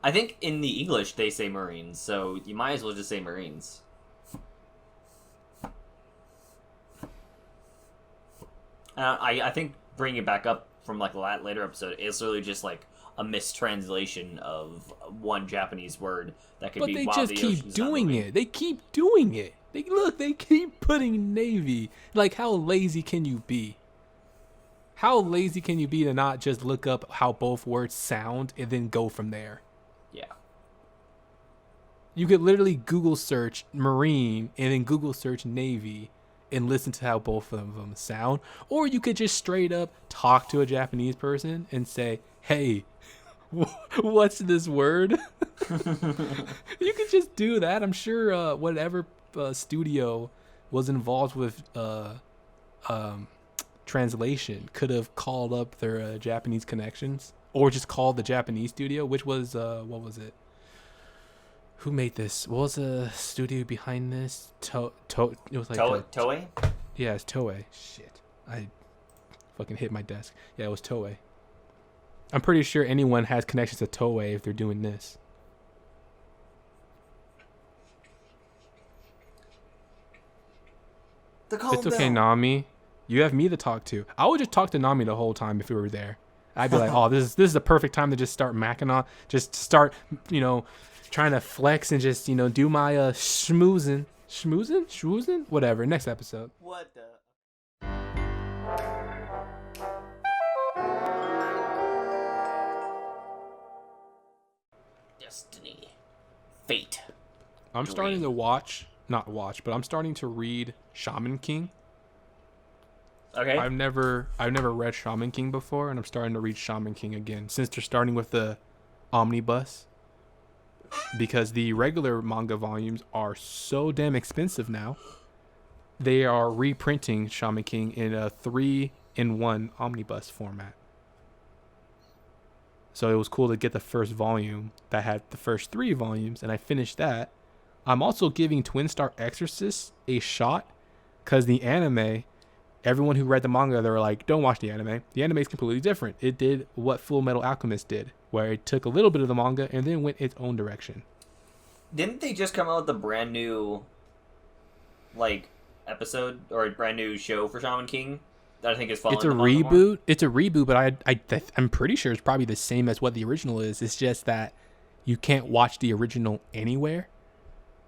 I think in the English they say Marines, so you might as well just say Marines. I think bringing it back up from like the later episode is literally just like a mistranslation of one Japanese word that could But be. they While just the keep ocean's not doing moving. it. They keep doing it. They keep putting Navy. Like, how lazy can you be? How lazy can you be to not just look up how both words sound and then go from there? Yeah. You could literally Google search Marine and then Google search Navy and listen to how both of them sound. Or you could just straight up talk to a Japanese person and say, hey, what's this word? You could just do that. I'm sure whatever studio was involved with translation could have called up their Japanese connections, or just called the Japanese studio, which was what was it? Who made this? What was the studio behind this? It was like Toei? Yeah, it's Toei. Shit, I fucking hit my desk. Yeah, it was Toei. I'm pretty sure anyone has connections to Toei if they're doing this. It's okay, Nami. You have me to talk to. I would just talk to Nami the whole time if we were there. I'd be like, oh, this is the perfect time to just start macking on. Just start, trying to flex and just, do my schmoozing. Schmoozing? Whatever. Next episode. What the? Destiny. Fate. I'm starting to but I'm starting to read Shaman King. Okay. I've never read Shaman King before, and I'm starting to read Shaman King again since they're starting with the omnibus, because the regular manga volumes are so damn expensive now. They are reprinting Shaman King in a 3-in-1 omnibus format. So it was cool to get the first volume that had the first 3 volumes, and I finished that. I'm also giving Twin Star Exorcist a shot, because the anime, everyone who read the manga, they were like, don't watch the anime. The anime is completely different. It did what Full Metal Alchemist did, where it took a little bit of the manga and then went its own direction. Didn't they just come out with a brand new, episode or a brand new show for Shaman King that I think is following? It's a reboot. It's a reboot, but I'm pretty sure it's probably the same as what the original is. It's just that you can't watch the original anywhere,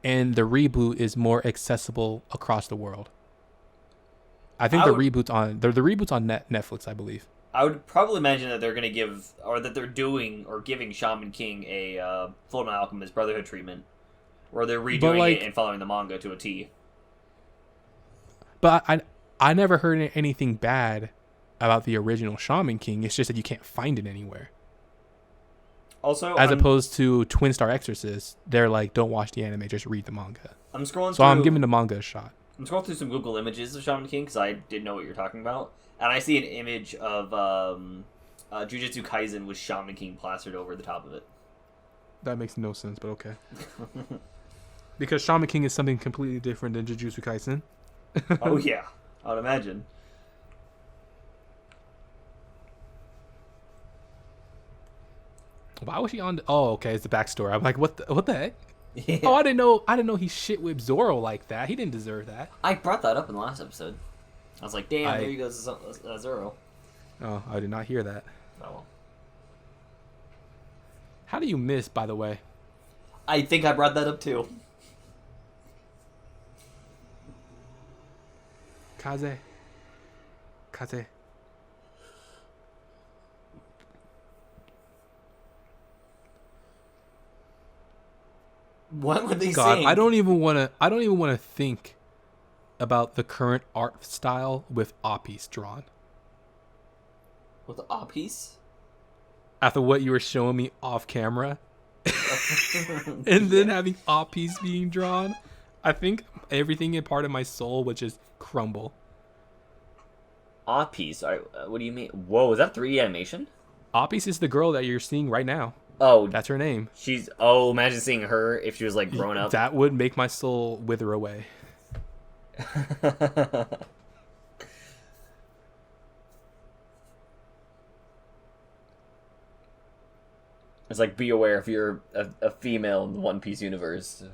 and the reboot is more accessible across the world. I think the reboot's on Netflix, I believe. I would probably imagine that they're going to give, or that they're doing or giving Shaman King a Full Metal Alchemist Brotherhood treatment, where they're redoing it and following the manga to a T. But I never heard anything bad about the original Shaman King. It's just that you can't find it anywhere. Also, as opposed to Twin Star Exorcist, they're like, don't watch the anime, just read the manga. I'm scrolling. So I'm giving the manga a shot. I'm scrolling through some Google images of Shaman King because I didn't know what you're talking about, and I see an image of Jujutsu Kaisen with Shaman King plastered over the top of it. That makes no sense, but okay. Because Shaman King is something completely different than Jujutsu Kaisen. Oh yeah, I would imagine. Why was she on? Oh, okay, it's the backstory. I'm like, what the heck? Yeah. Oh, I didn't know he shit whipped Zorro like that. He didn't deserve that. I brought that up in the last episode. I was like, damn, there he goes, Zorro. Oh, I did not hear that. Oh well. How do you miss, by the way? I think I brought that up too. Kaze. What were they saying? I don't even want to think about the current art style with Oppies drawn. With Oppies? After what you were showing me off camera, and then having Oppies being drawn, I think everything in part of my soul would just crumble. Oppies? What do you mean? Whoa, is that 3D animation? Oppies is the girl that you're seeing right now. Oh, that's her name. Imagine seeing her if she was like grown up. That would make my soul wither away. It's like, be aware, if you're a female in the One Piece universe,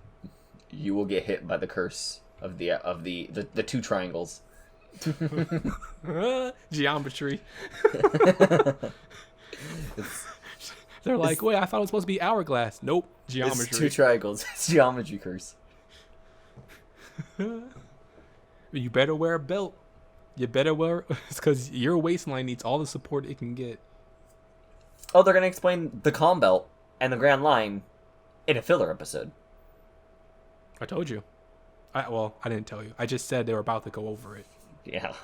you will get hit by the curse of the 2 triangles. Geometry. It's, They're like, wait, I thought it was supposed to be hourglass. Nope, it's geometry. 2 triangles. It's geometry curse. You better wear a belt. You better wear, it's because your waistline needs all the support it can get. Oh, they're gonna explain the calm belt and the Grand Line in a filler episode. I told you. I didn't tell you. I just said they were about to go over it. Yeah.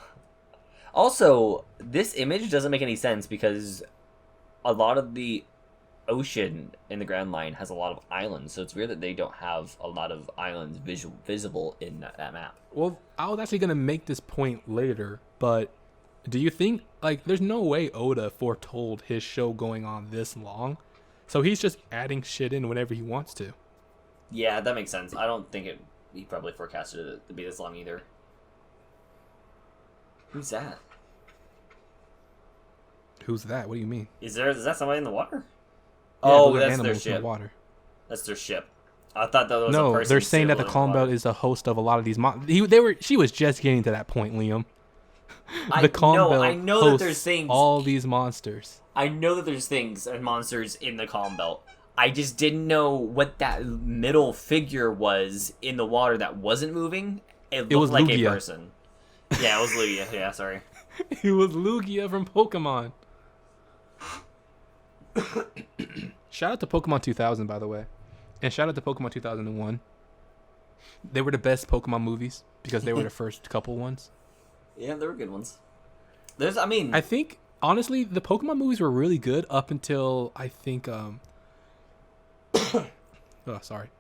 Also, this image doesn't make any sense because a lot of the ocean in the Grand Line has a lot of islands, so it's weird that they don't have a lot of islands visible in that map. Well, I was actually gonna make this point later, but do you think there's no way Oda foretold his show going on this long, so he's just adding shit in whenever he wants to? Yeah, that makes sense. I don't think he probably forecasted it to be this long either. Who's that? Who's that? What do you mean? Is that somebody in the water? Yeah, oh, those are that's their animals in ship. the water. That's their ship. I thought that was a No, person. they're saying that the sailing in calm water. belt is the host of a lot of these. She was just getting to that point, Liam. The calm belt I know hosts that there's things. all these monsters. I know that there's things and monsters in the calm belt. I just didn't know what that middle figure was in the water that wasn't moving. It looked was like Lugia. a person. Yeah, it was Lugia. Yeah, sorry. It was Lugia from Pokemon. Shout out to Pokemon 2000, by the way. And shout out to Pokemon 2001. They were the best Pokemon movies because they were the first couple ones. Yeah, they were good ones. I think, honestly, the Pokemon movies were really good up until, I think, oh, sorry.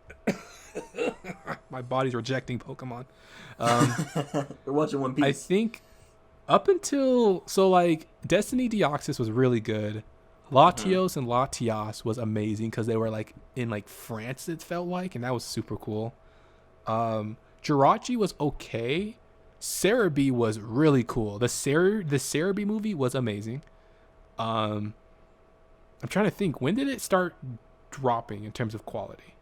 My body's rejecting Pokemon. We're watching One Piece. I think up until, Destiny Deoxys was really good. Latios and Latias was amazing because they were in France, it felt like, and that was super cool. Jirachi was okay. Cerebi was really cool. The Cerebi movie was amazing. I'm trying to think, when did it start dropping in terms of quality?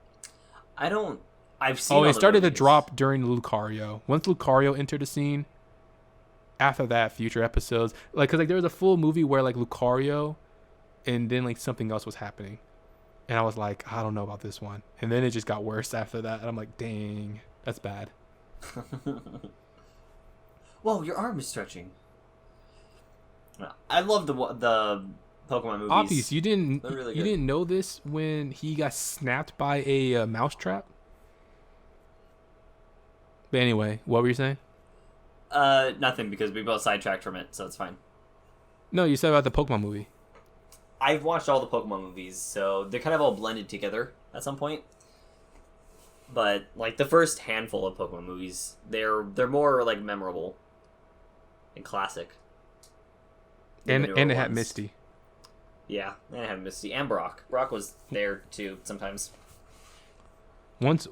I've seen. Oh, it started to drop during Lucario. Once Lucario entered the scene, after that, future episodes, because there was a full movie where Lucario, and then something else was happening, and I was like, I don't know about this one, and then it just got worse after that, and I'm like, dang, that's bad. Whoa, your arm is stretching. I love the Pokemon movies. Obvious, you didn't really you good. didn't know this when he got snapped by a mousetrap? But anyway, what were you saying? Nothing, because we both sidetracked from it, so it's fine. No, you said about the Pokemon movie. I've watched all the Pokemon movies, so they're kind of all blended together at some point. But the first handful of Pokemon movies, they're more memorable and classic. And The it newer had ones. Misty. Yeah, and I have Misty and Brock. Brock was there too sometimes. Once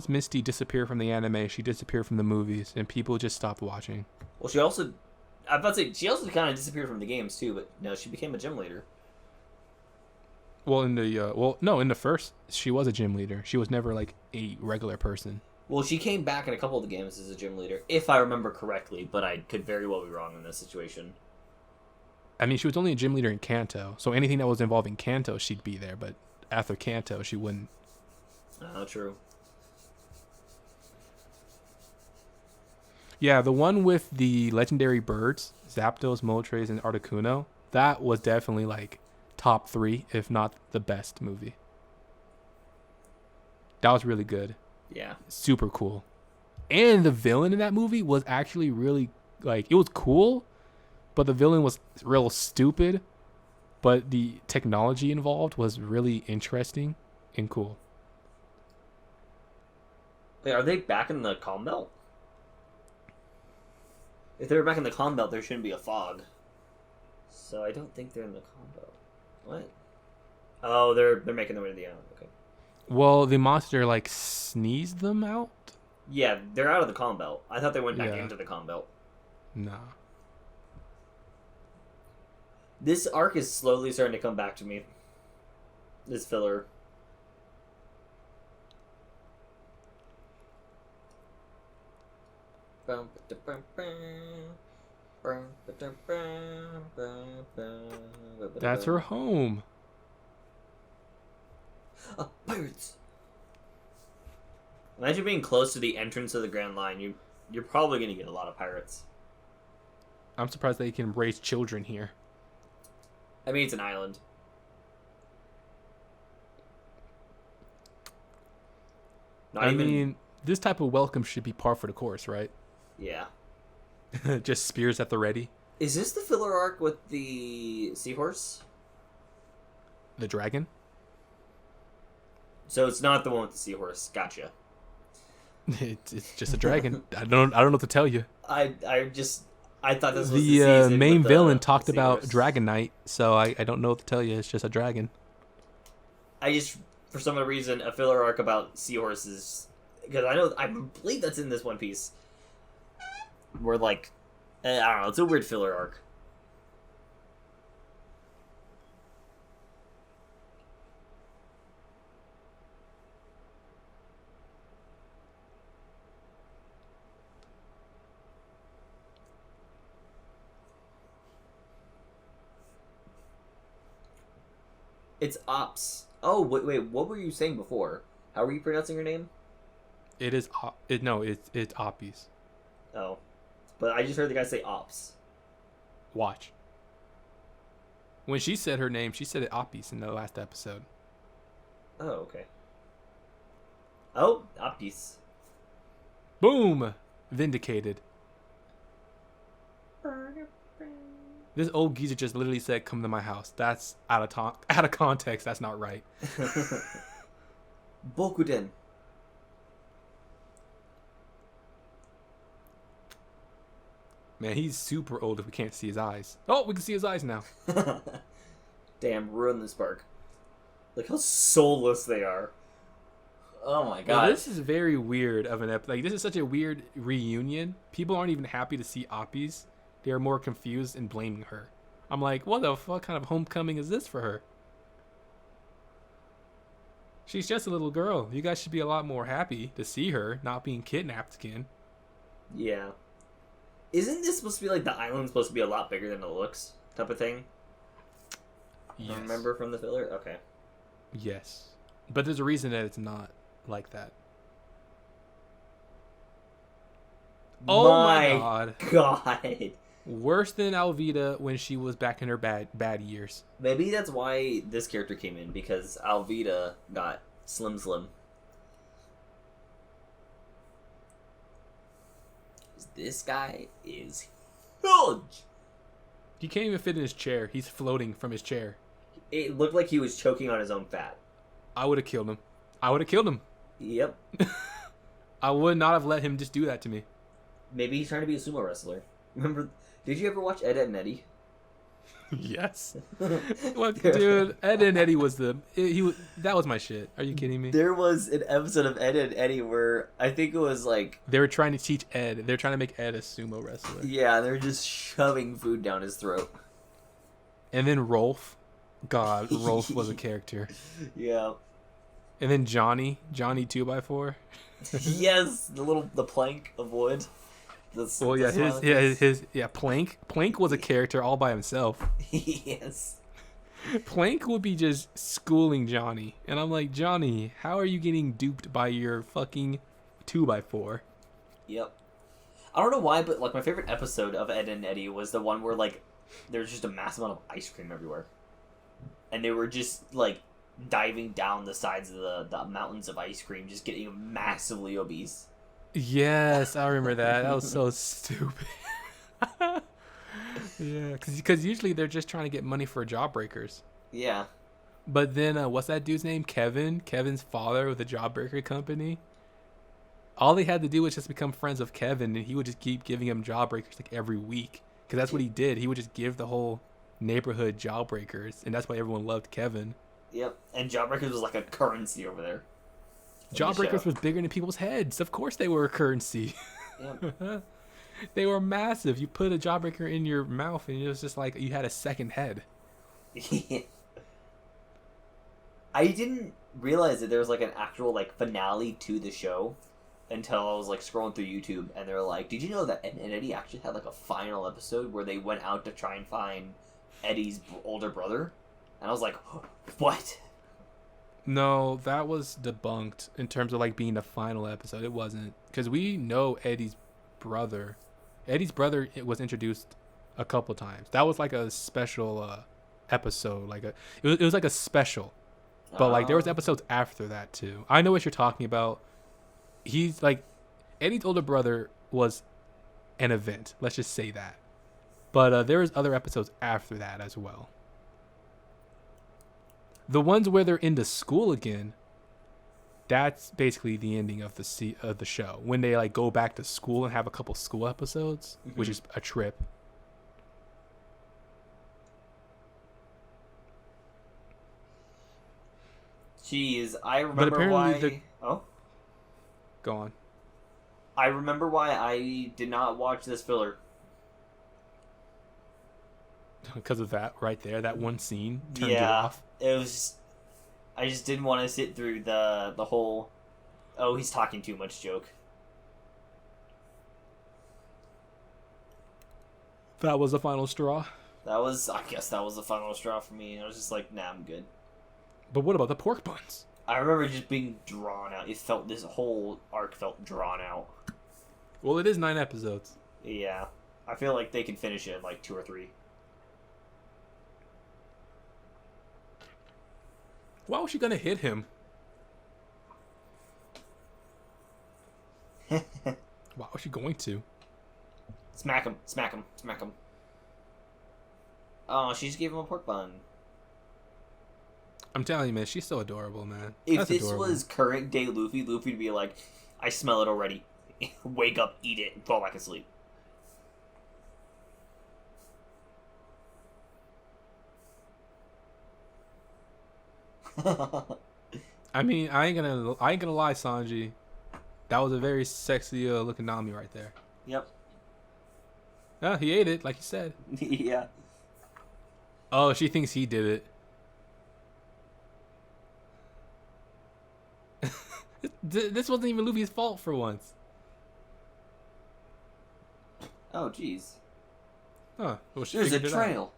Misty disappeared from the anime, she disappeared from the movies, and people just stopped watching. Well, she also she also kind of disappeared from the games too, but no, she became a gym leader. Well, in the first, she was a gym leader. She was never a regular person. Well, she came back in a couple of the games as a gym leader, if I remember correctly, but I could very well be wrong in this situation. I mean, she was only a gym leader in Kanto, so anything that was involving Kanto, she'd be there. But after Kanto, she wouldn't. Oh, true. Yeah, the one with the legendary birds, Zapdos, Moltres, and Articuno, that was definitely top 3, if not the best movie. That was really good. Yeah. Super cool. And the villain in that movie was actually really, it was cool, but the villain was real stupid, but the technology involved was really interesting and cool. Wait, are they back in the Calm Belt? If they're back in the Calm Belt, there shouldn't be a fog. So I don't think they're in the Calm Belt. What? Oh, they're making their way to the island. Okay. Well, the monster sneezed them out? Yeah, they're out of the Calm Belt. I thought they went back Yeah. into the Calm Belt. Nah. This arc is slowly starting to come back to me. This filler. That's her home. Pirates. Imagine being close to the entrance of the Grand Line. You're probably gonna get a lot of pirates. I'm surprised they can raise children here. I mean, it's an island. This type of welcome should be par for the course, right? Yeah. Just spears at the ready. Is this the filler arc with the seahorse? The dragon? So it's not the one with the seahorse. Gotcha. It's just a dragon. I don't know what to tell you. I thought this was the main villain talked about Dragon Knight, so I don't know what to tell you. It's just a dragon. For some reason, a filler arc about seahorses, because I believe that's in this One Piece. Where like, I don't know, it's a weird filler arc. It's Ops. Oh, wait, what were you saying before? How were you pronouncing your name? It's Oppies. Oh. But I just heard the guy say Ops. Watch. When she said her name, she said it Oppies in the last episode. Oh, okay. Oh, Oppies. Boom! Vindicated. This old geezer just literally said, "Come to my house." That's out of context. That's not right. Bokuden. Man, he's super old if we can't see his eyes. Oh, we can see his eyes now. Damn, ruin this park. Look how soulless they are. Oh my god. Well, this is very weird of an episode. Like, this is such a weird reunion. People aren't even happy to see Oppies. They are more confused and blaming her. I'm like, what the fuck kind of homecoming is this for her? She's just a little girl. You guys should be a lot more happy to see her not being kidnapped again. Yeah. Isn't this supposed to be like the island's supposed to be a lot bigger than it looks type of thing? Yes. Remember from the filler? Okay. Yes. But there's a reason that it's not like that. Oh my god. Worse than Alvida when she was back in her bad years. Maybe that's why this character came in, because Alvida got slim. This guy is huge. He can't even fit in his chair. He's floating from his chair. It looked like he was choking on his own fat. I would have killed him. Yep. I would not have let him just do that to me. Maybe he's trying to be a sumo wrestler. Remember, did you ever watch Ed, Edd n Eddy? Yes. Look, dude, Ed and Eddie was that was my shit. Are you kidding me? There was an episode of Ed, Edd n Eddy where I think it was like... They were trying to teach Ed. They're trying to make Ed a sumo wrestler. Yeah, they're just shoving food down his throat. And then Rolf. God, Rolf was a character. Yeah. And then Johnny 2x4. Yes, the plank of wood. Plank was a character all by himself. Yes. Plank would be just schooling Johnny, and I'm like, Johnny, how are you getting duped by your fucking 2x4? Yep. I don't know why, but like my favorite episode of Ed, Edd n Eddy was the one where like there's just a massive amount of ice cream everywhere, and they were just like diving down the sides of the mountains of ice cream, just getting massively obese. Yes, I remember that. That was so stupid. Yeah, because usually they're just trying to get money for jawbreakers. Yeah. But then, what's that dude's name? Kevin? Kevin's father with the jawbreaker company? All they had to do was just become friends with Kevin, and he would just keep giving him jawbreakers like every week. Because that's what he did. He would just give the whole neighborhood jawbreakers, and that's why everyone loved Kevin. Yep, and jawbreakers was like a currency over there. Jawbreakers was bigger than people's heads. Of course they were a currency. Yep. They were massive. You put a jawbreaker in your mouth and it was just like you had a second head. I didn't realize that there was like an actual like finale to the show. until I was like scrolling through YouTube, and they're like, "Did you know that Ed and Eddie actually had like a final episode where they went out to try and find Eddie's older brother?" And I was like, "What?" No, that was debunked in terms of like being the final episode. It wasn't, because we know Eddie's brother. Eddie's brother was introduced a couple times. That was like a special episode. It was like a special, but like there was episodes after that too. I know what you're talking about. He's like, Eddie's older brother was an event. Let's just say that. But there was other episodes after that as well. The ones where they're into school again, that's basically the ending of the show. When they like go back to school and have a couple school episodes, which is a trip. Jeez, I remember why. Oh, go on. I remember why I did not watch this filler. Because of that right there, that one scene turned you off. It was. I just didn't want to sit through the whole. Oh, he's talking too much joke. That was the final straw. I guess that was the final straw for me. I was just like, nah, I'm good. But what about the pork buns? I remember just being drawn out. This whole arc felt drawn out. Well, it is 9 episodes. Yeah. I feel like they can finish it in like 2 or 3. Why was she gonna hit him? Why was she going to? Smack him, smack him, smack him. Oh, she just gave him a pork bun. I'm telling you, man, she's so adorable, man. If That's this adorable. was current day Luffy would be like, I smell it already. Wake up, eat it, and fall back asleep. I mean, I ain't gonna lie, Sanji. That was a very sexy looking Nami right there. Yep. Yeah, he ate it, like you said. Yeah. Oh, she thinks he did it. This wasn't even Luffy's fault for once. Oh, jeez. Huh. Well, There's a trail.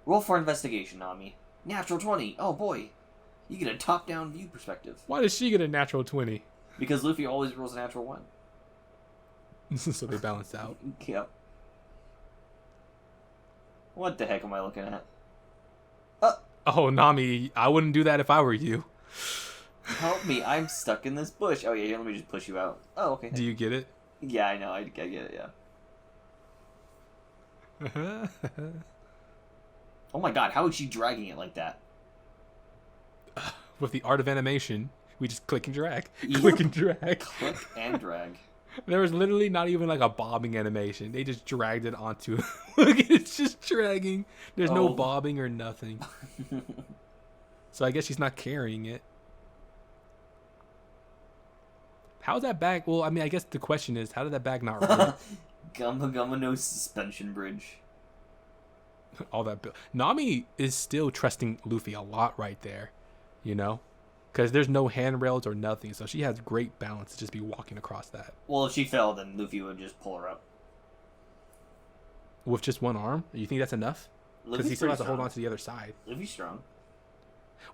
Roll for investigation, Nami. Natural 20. Oh, boy. You get a top-down view perspective. Why does she get a natural 20? Because Luffy always rolls a natural 1. So they balance out. Yep. What the heck am I looking at? Oh, Nami, I wouldn't do that if I were you. Help me, I'm stuck in this bush. Oh, yeah, here, let me just push you out. Oh, okay. Do you get it? Yeah, I know, I get it, yeah. Oh my god, how is she dragging it like that? With the art of animation, we just click and drag. Yep. Click and drag. Click and drag. There was literally not even like a bobbing animation. They just dragged it onto. Look, it's just dragging. There's no bobbing or nothing. So I guess she's not carrying it. How's that bag? Well, I mean, I guess the question is, how did that bag not rip? Gumma Gumma no suspension bridge. All that. Nami is still trusting Luffy a lot right there, you know? Because there's no handrails or nothing, so she has great balance to just be walking across that. Well, if she fell, then Luffy would just pull her up. With just one arm? You think that's enough? Because he still has to hold on to the other side. Luffy's strong.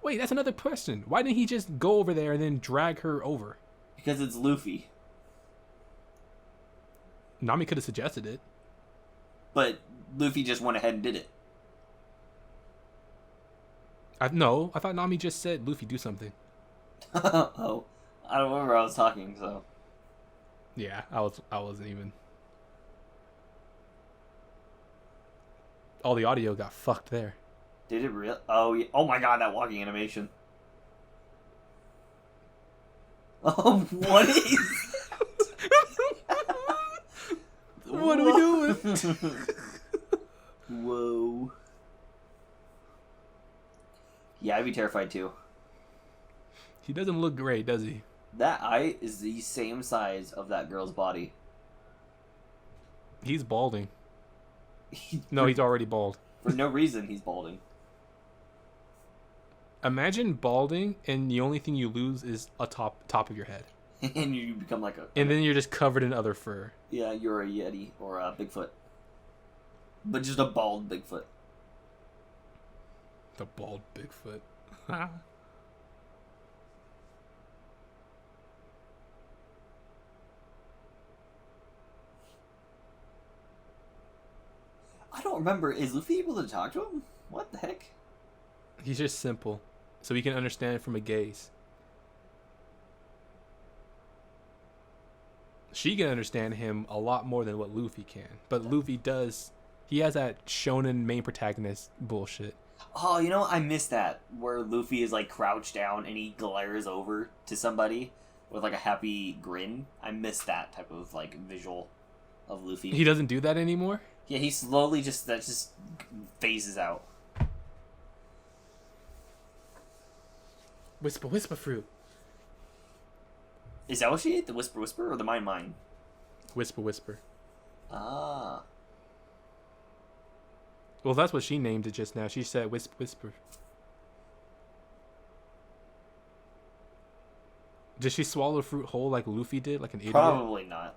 Wait, that's another question. Why didn't he just go over there and then drag her over? Because it's Luffy. Nami could have suggested it. But Luffy just went ahead and did it. No, I thought Nami just said, Luffy, do something. Oh, I don't remember I was talking, so. Yeah, I wasn't even. All the audio got fucked there. Did it really? Oh, yeah. Oh my god, that walking animation. Oh, what is... What are we doing? Whoa. Yeah, I'd be terrified too. He doesn't look great, does he? That eye is the same size of that girl's body. He's balding. No, he's already bald. For no reason, he's balding. Imagine balding, and the only thing you lose is a top of your head. and you become like a. And then you're just covered in other fur. Yeah, you're a Yeti or a Bigfoot, but just a bald Bigfoot. The bald Bigfoot. I don't remember. Is Luffy able to talk to him? What the heck? He's just simple, so he can understand it from a gaze. She can understand him a lot more than what Luffy can. But Luffy does. He has that shonen main protagonist bullshit. Oh, you know, I missed that. Where Luffy is, like, crouched down and he glares over to somebody with, like, a happy grin. I missed that type of, like, visual of Luffy. He doesn't do that anymore? Yeah, he slowly just phases out. Whisper, whisper fruit. Is that what she ate? The whisper whisper or the mine mine? Whisper, whisper. Ah. Well, that's what she named it just now. She said whisper, whisper. Did she swallow the fruit whole like Luffy did, like an idiot? Probably not.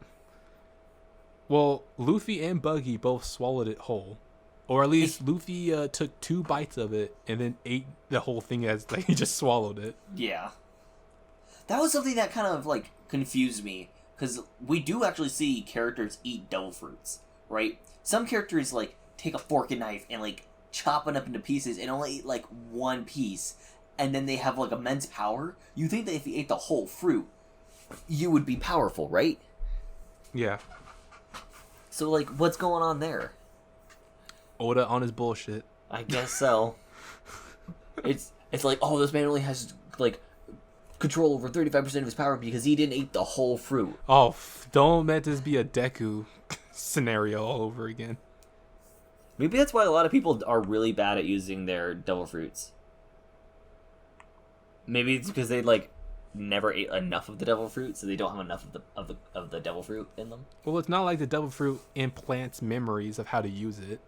Well, Luffy and Buggy both swallowed it whole. Or at least Luffy took 2 bites of it and then ate the whole thing as like he just swallowed it. Yeah. That was something that kind of, like, confused me. Because we do actually see characters eat devil fruits, right? Some characters, like, take a fork and knife and, like, chop it up into pieces and only eat, like, 1 piece. And then they have, like, immense power. You think that if you ate the whole fruit, you would be powerful, right? Yeah. So, like, what's going on there? Oda on his bullshit. I guess so. It's like, oh, this man only has, like, control over 35% of his power because he didn't eat the whole fruit. Oh, don't let this be a Deku scenario all over again. Maybe that's why a lot of people are really bad at using their devil fruits. Maybe it's because they, like, never ate enough of the devil fruit, so they don't have enough of the devil fruit in them. Well, it's not like the devil fruit implants memories of how to use it.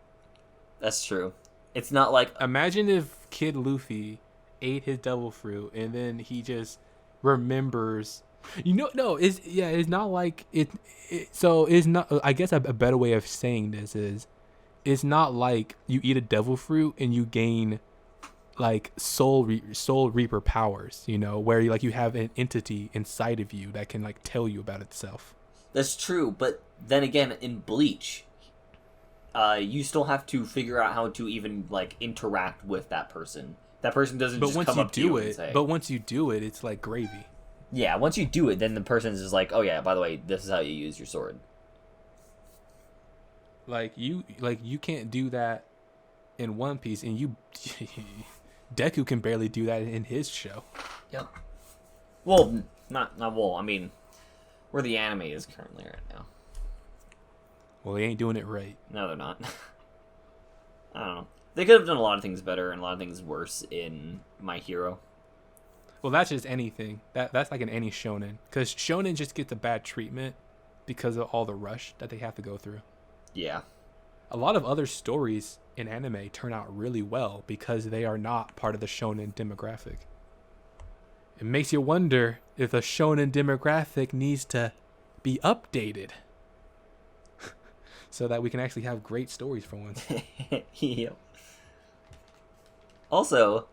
That's true. It's not like... Imagine if Kid Luffy ate his devil fruit and then he just remembers... No, it's not like... So, it's not... I guess a better way of saying this is... It's not like you eat a devil fruit and you gain, like, soul reaper powers, you know? Where, you have an entity inside of you that can, like, tell you about itself. That's true, but then again, in Bleach... you still have to figure out how to even, like, interact with that person. That person doesn't just come up to you and say... But once you do it, it's like gravy. Yeah, once you do it, then the person's just like, oh yeah, by the way, this is how you use your sword. Like, you can't do that in One Piece, and Deku can barely do that in his show. Yep. Well, not well, I mean, where the anime is currently right now. Well, they ain't doing it right. No, they're not. I don't know. They could have done a lot of things better and a lot of things worse in My Hero. Well, that's just anything. That's like in any shonen. Because shonen just gets a bad treatment because of all the rush that they have to go through. Yeah. A lot of other stories in anime turn out really well because they are not part of the shonen demographic. It makes you wonder if the shonen demographic needs to be updated. So that we can actually have great stories for once. Yep. Also,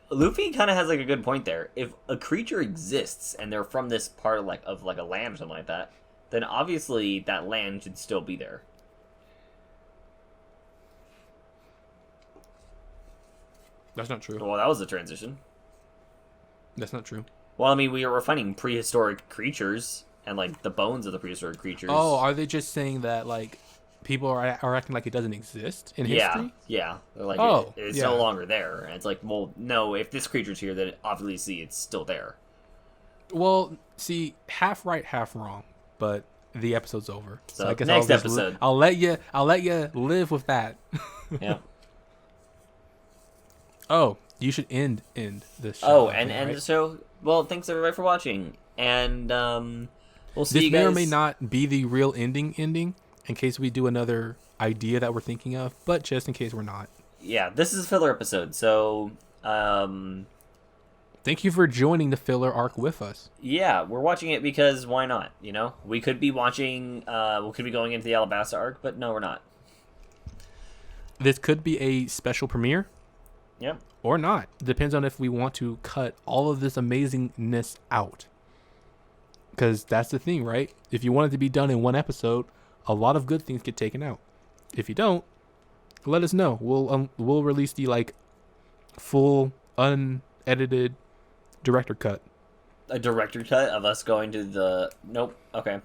Luffy kind of has like a good point there. If a creature exists and they're from this part of a land or something like that, then obviously that land should still be there. That's not true. Well, that was a transition. That's not true. Well, I mean, we were finding prehistoric creatures and like the bones of the prehistoric creatures. Oh, are they just saying that like people are acting like it doesn't exist in history? Yeah. They're like, it's yeah. no longer there. And it's like, well, no, if this creature's here, then obviously it's still there. Well, see, half right, half wrong. But the episode's over. So I guess next episode. I'll let you live with that. Yeah. Oh, you should end the show. Oh, and end the show. Well, thanks everybody for watching. And we'll see you guys. This may or may not be the real ending in case we do another idea that we're thinking of, but just in case we're not. Yeah, this is a filler episode, so Thank you for joining the filler arc with us. Yeah, we're watching it because why not? You know, we could be watching. We could be going into the Alabasta arc, but no, we're not. This could be a special premiere. Yep. Or not. Depends on if we want to cut all of this amazingness out. Because that's the thing, right? If you want it to be done in one episode, a lot of good things get taken out. If you don't, let us know. We'll release the like full unedited director cut. A director cut of us going to the... Nope. Okay.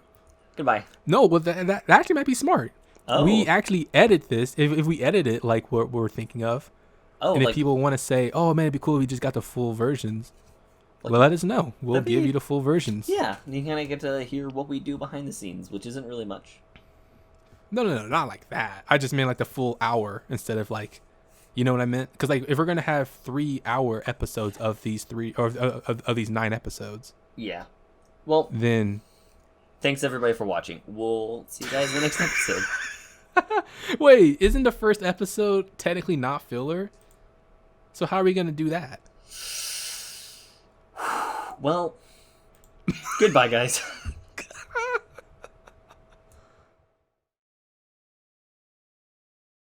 Goodbye. No, but that actually might be smart. Oh. We actually edit this. If we edit it like what we're thinking of. Oh, and if like, people want to say, oh man, it'd be cool if we just got the full versions. Well, let us know. We'll give you the full versions. Yeah. You kind of get to hear what we do behind the scenes, which isn't really much. No, not like that. I just meant like the full hour instead of like, you know what I meant? Because like if we're gonna have 3-hour episodes of these of these 9 episodes, yeah. Well, then thanks everybody for watching. We'll see you guys in the next episode. Wait, isn't the first episode technically not filler? So how are we gonna do that? Well, goodbye, guys.